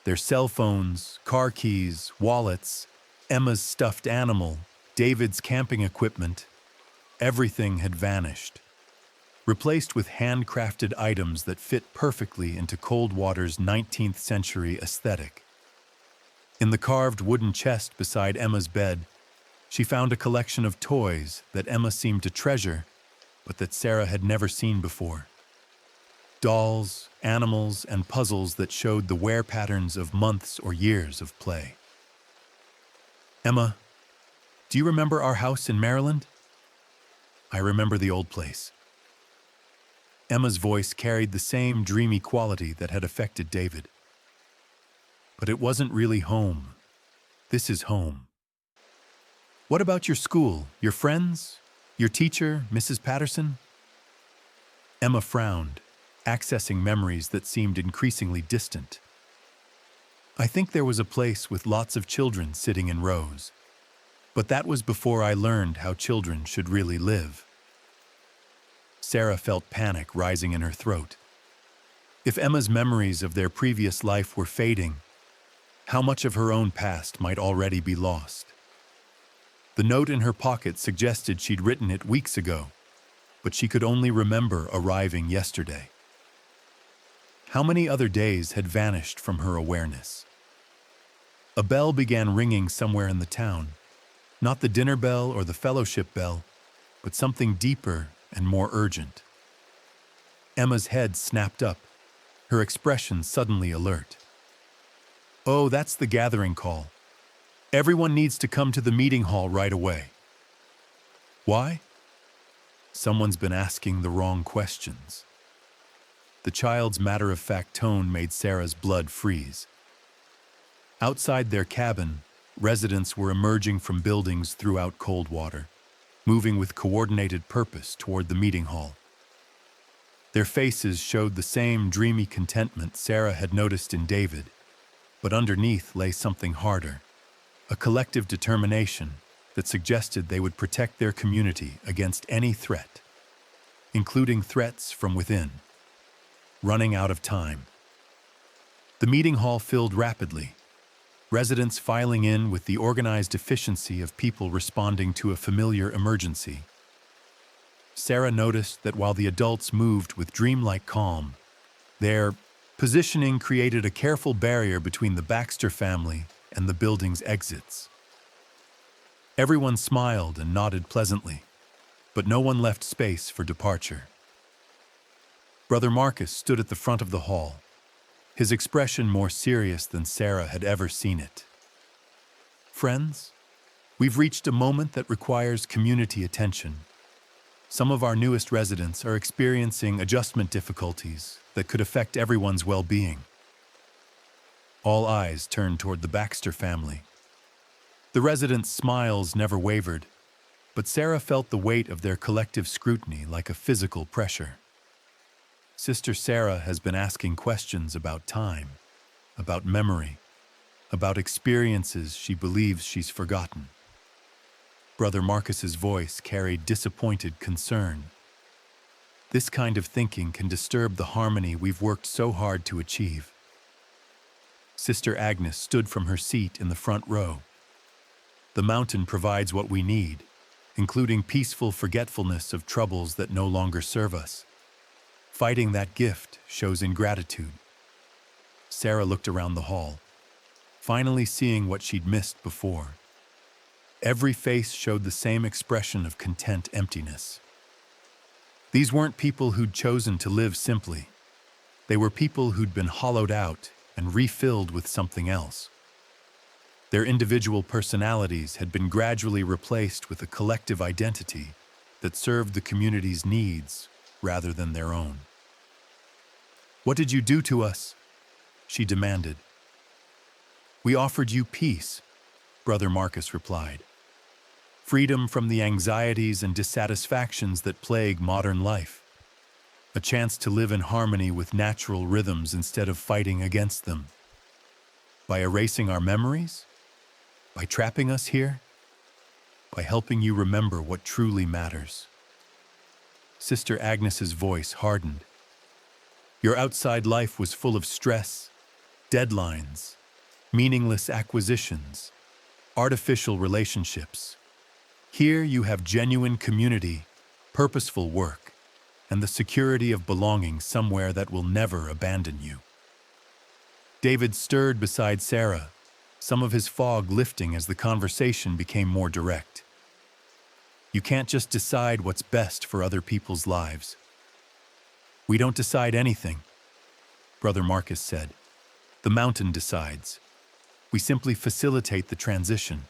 Their cell phones, car keys, wallets, Emma's stuffed animal, David's camping equipment, everything had vanished, replaced with handcrafted items that fit perfectly into Coldwater's 19th century aesthetic. In the carved wooden chest beside Emma's bed, she found a collection of toys that Emma seemed to treasure, but that Sarah had never seen before. Dolls, animals, and puzzles that showed the wear patterns of months or years of play. "Emma, do you remember our house in Maryland?" "I remember the old place." Emma's voice carried the same dreamy quality that had affected David. "But it wasn't really home. This is home." "What about your school, your friends, your teacher, Mrs. Patterson?" Emma frowned, accessing memories that seemed increasingly distant. "I think there was a place with lots of children sitting in rows. But that was before I learned how children should really live." Sarah felt panic rising in her throat. If Emma's memories of their previous life were fading, how much of her own past might already be lost? The note in her pocket suggested she'd written it weeks ago, but she could only remember arriving yesterday. How many other days had vanished from her awareness? A bell began ringing somewhere in the town. Not the dinner bell or the fellowship bell, but something deeper and more urgent. Emma's head snapped up, her expression suddenly alert. Oh, that's the gathering call. Everyone needs to come to the meeting hall right away. Why? Someone's been asking the wrong questions. The child's matter-of-fact tone made Sarah's blood freeze. Outside their cabin, residents were emerging from buildings throughout Coldwater, moving with coordinated purpose toward the meeting hall. Their faces showed the same dreamy contentment Sarah had noticed in David, but underneath lay something harder, a collective determination that suggested they would protect their community against any threat, including threats from within. Running out of time. The meeting hall filled rapidly, residents filing in with the organized efficiency of people responding to a familiar emergency. Sarah noticed that while the adults moved with dreamlike calm, their positioning created a careful barrier between the Baxter family and the building's exits. Everyone smiled and nodded pleasantly, but no one left space for departure. Brother Marcus stood at the front of the hall, his expression more serious than Sarah had ever seen it. Friends, we've reached a moment that requires community attention. Some of our newest residents are experiencing adjustment difficulties that could affect everyone's well-being. All eyes turned toward the Baxter family. The residents' smiles never wavered, but Sarah felt the weight of their collective scrutiny like a physical pressure. Sister Sarah has been asking questions about time, about memory, about experiences she believes she's forgotten. Brother Marcus's voice carried disappointed concern. This kind of thinking can disturb the harmony we've worked so hard to achieve. Sister Agnes stood from her seat in the front row. The mountain provides what we need, including peaceful forgetfulness of troubles that no longer serve us. Fighting that gift shows ingratitude. Sarah looked around the hall, finally seeing what she'd missed before. Every face showed the same expression of content emptiness. These weren't people who'd chosen to live simply. They were people who'd been hollowed out and refilled with something else. Their individual personalities had been gradually replaced with a collective identity that served the community's needs rather than their own. What did you do to us? She demanded. We offered you peace, Brother Marcus replied. Freedom from the anxieties and dissatisfactions that plague modern life. A chance to live in harmony with natural rhythms instead of fighting against them. By erasing our memories? By trapping us here? By helping you remember what truly matters. Sister Agnes's voice hardened. Your outside life was full of stress, deadlines, meaningless acquisitions, artificial relationships. Here you have genuine community, purposeful work, and the security of belonging somewhere that will never abandon you. David stirred beside Sarah, some of his fog lifting as the conversation became more direct. You can't just decide what's best for other people's lives. We don't decide anything, Brother Marcus said. The mountain decides. We simply facilitate the transition.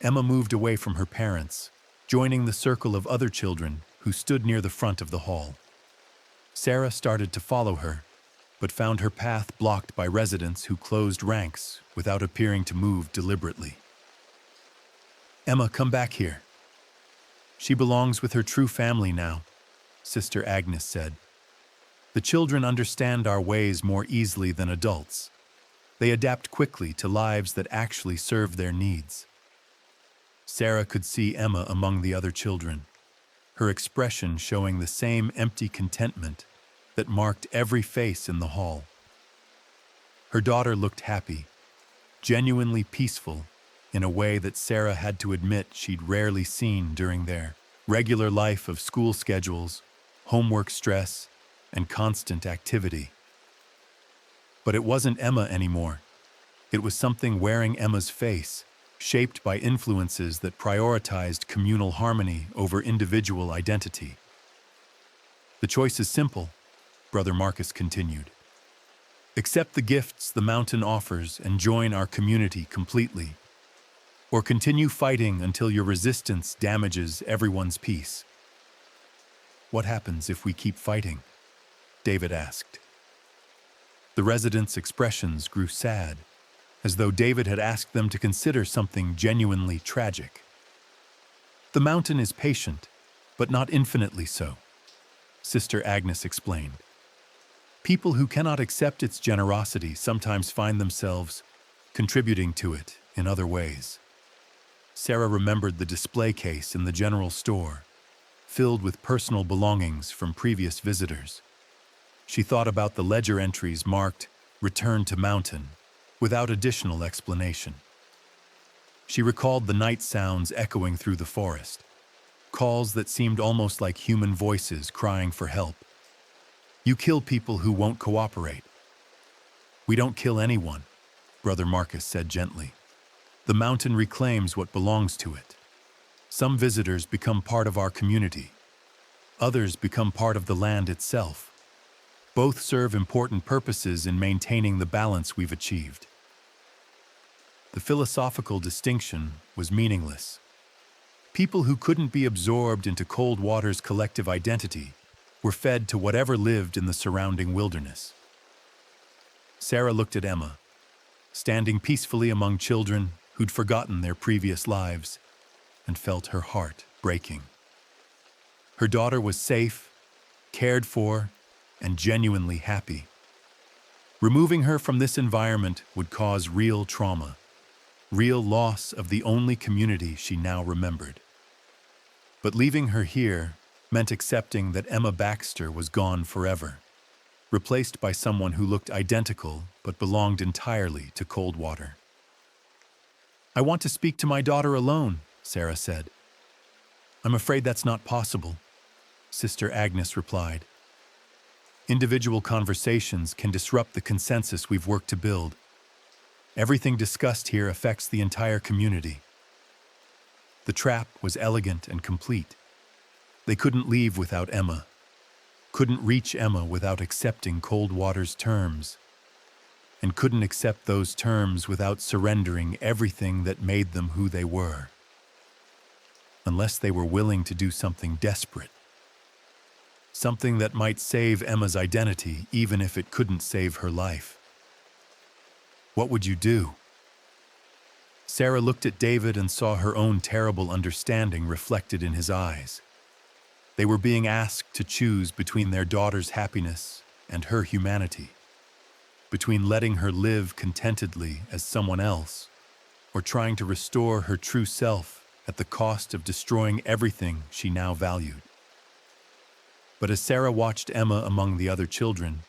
Emma moved away from her parents, joining the circle of other children who stood near the front of the hall. Sarah started to follow her, but found her path blocked by residents who closed ranks without appearing to move deliberately. Emma, come back here. She belongs with her true family now, Sister Agnes said. The children understand our ways more easily than adults. They adapt quickly to lives that actually serve their needs. Sarah could see Emma among the other children, her expression showing the same empty contentment that marked every face in the hall. Her daughter looked happy, genuinely peaceful, in a way that Sarah had to admit she'd rarely seen during their regular life of school schedules, homework stress, and constant activity. But it wasn't Emma anymore. It was something wearing Emma's face, shaped by influences that prioritized communal harmony over individual identity. The choice is simple, Brother Marcus continued. Accept the gifts the mountain offers and join our community completely. Or continue fighting until your resistance damages everyone's peace. What happens if we keep fighting? David asked. The residents' expressions grew sad, as though David had asked them to consider something genuinely tragic. The mountain is patient, but not infinitely so, Sister Agnes explained. People who cannot accept its generosity sometimes find themselves contributing to it in other ways. Sarah remembered the display case in the general store, filled with personal belongings from previous visitors. She thought about the ledger entries marked "Return to Mountain," without additional explanation. She recalled the night sounds echoing through the forest, calls that seemed almost like human voices crying for help. You kill people who won't cooperate. We don't kill anyone, Brother Marcus said gently. The mountain reclaims what belongs to it. Some visitors become part of our community. Others become part of the land itself. Both serve important purposes in maintaining the balance we've achieved. The philosophical distinction was meaningless. People who couldn't be absorbed into Coldwater's collective identity were fed to whatever lived in the surrounding wilderness. Sarah looked at Emma, standing peacefully among children who'd forgotten their previous lives, and felt her heart breaking. Her daughter was safe, cared for, and genuinely happy. Removing her from this environment would cause real trauma, real loss of the only community she now remembered. But leaving her here meant accepting that Emma Baxter was gone forever, replaced by someone who looked identical but belonged entirely to Coldwater. I want to speak to my daughter alone, Sarah said. I'm afraid that's not possible, Sister Agnes replied. Individual conversations can disrupt the consensus we've worked to build. Everything discussed here affects the entire community. The trap was elegant and complete. They couldn't leave without Emma, couldn't reach Emma without accepting Coldwater's terms, and couldn't accept those terms without surrendering everything that made them who they were. Unless they were willing to do something desperate. Something that might save Emma's identity even if it couldn't save her life. What would you do? Sarah looked at David and saw her own terrible understanding reflected in his eyes. They were being asked to choose between their daughter's happiness and her humanity, between letting her live contentedly as someone else, or trying to restore her true self at the cost of destroying everything she now valued. But as Sarah watched Emma among the other children,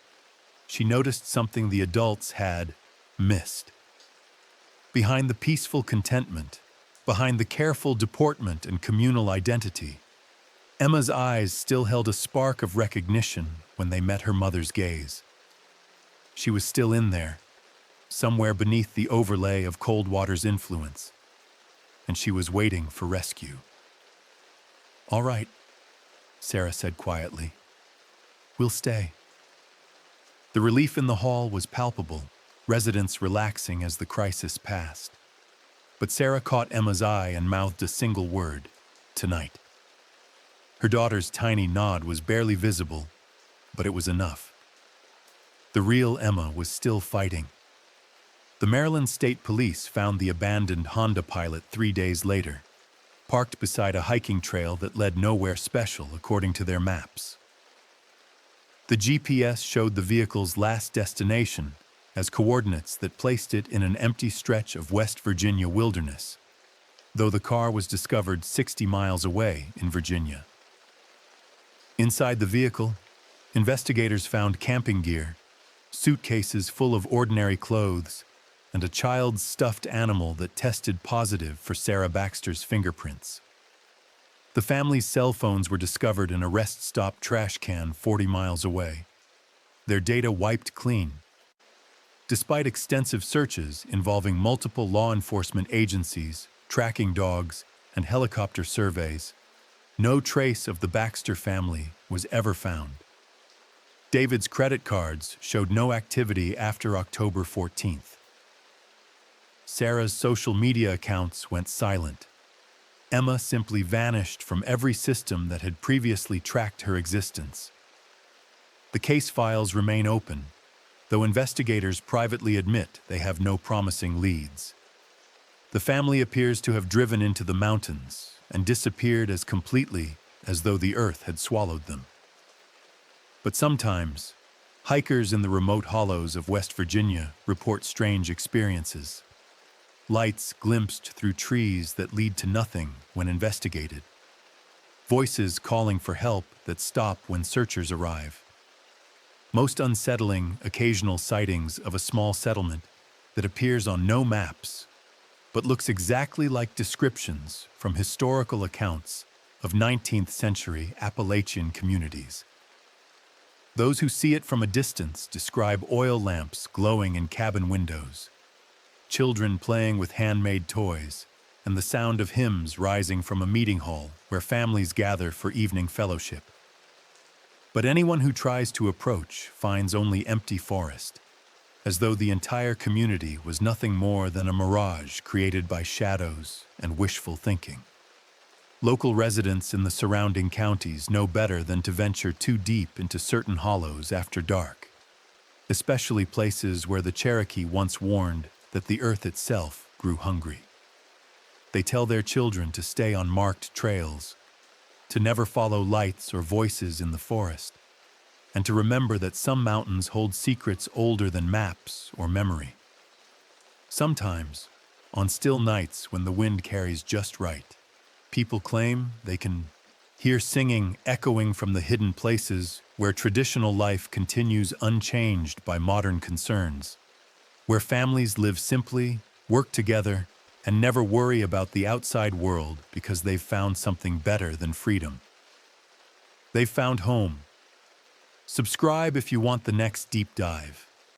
she noticed something the adults had missed. Behind the peaceful contentment, behind the careful deportment and communal identity, Emma's eyes still held a spark of recognition when they met her mother's gaze. She was still in there, somewhere beneath the overlay of Coldwater's influence, and she was waiting for rescue. All right, Sarah said quietly. We'll stay. The relief in the hall was palpable, residents relaxing as the crisis passed. But Sarah caught Emma's eye and mouthed a single word: tonight. Her daughter's tiny nod was barely visible, but it was enough. The real Emma was still fighting. The Maryland State Police found the abandoned Honda Pilot 3 days later, parked beside a hiking trail that led nowhere special according to their maps. The GPS showed the vehicle's last destination as coordinates that placed it in an empty stretch of West Virginia wilderness, though the car was discovered 60 miles away in Virginia. Inside the vehicle, investigators found camping gear, suitcases full of ordinary clothes, and a child's stuffed animal that tested positive for Sarah Baxter's fingerprints. The family's cell phones were discovered in a rest stop trash can 40 miles away, their data wiped clean. Despite extensive searches involving multiple law enforcement agencies, tracking dogs, and helicopter surveys, no trace of the Baxter family was ever found. David's credit cards showed no activity after October 14th. Sarah's social media accounts went silent. Emma simply vanished from every system that had previously tracked her existence. The case files remain open, though investigators privately admit they have no promising leads. The family appears to have driven into the mountains and disappeared as completely as though the earth had swallowed them. But sometimes, hikers in the remote hollows of West Virginia report strange experiences. Lights glimpsed through trees that lead to nothing when investigated. Voices calling for help that stop when searchers arrive. Most unsettling, occasional sightings of a small settlement that appears on no maps, but looks exactly like descriptions from historical accounts of 19th century Appalachian communities. Those who see it from a distance describe oil lamps glowing in cabin windows, children playing with handmade toys, and the sound of hymns rising from a meeting hall where families gather for evening fellowship. But anyone who tries to approach finds only empty forest, as though the entire community was nothing more than a mirage created by shadows and wishful thinking. Local residents in the surrounding counties know better than to venture too deep into certain hollows after dark, especially places where the Cherokee once warned that the earth itself grew hungry. They tell their children to stay on marked trails, to never follow lights or voices in the forest, and to remember that some mountains hold secrets older than maps or memory. Sometimes, on still nights when the wind carries just right, people claim they can hear singing echoing from the hidden places where traditional life continues unchanged by modern concerns, where families live simply, work together, and never worry about the outside world because they've found something better than freedom. They've found home. Subscribe if you want the next deep dive.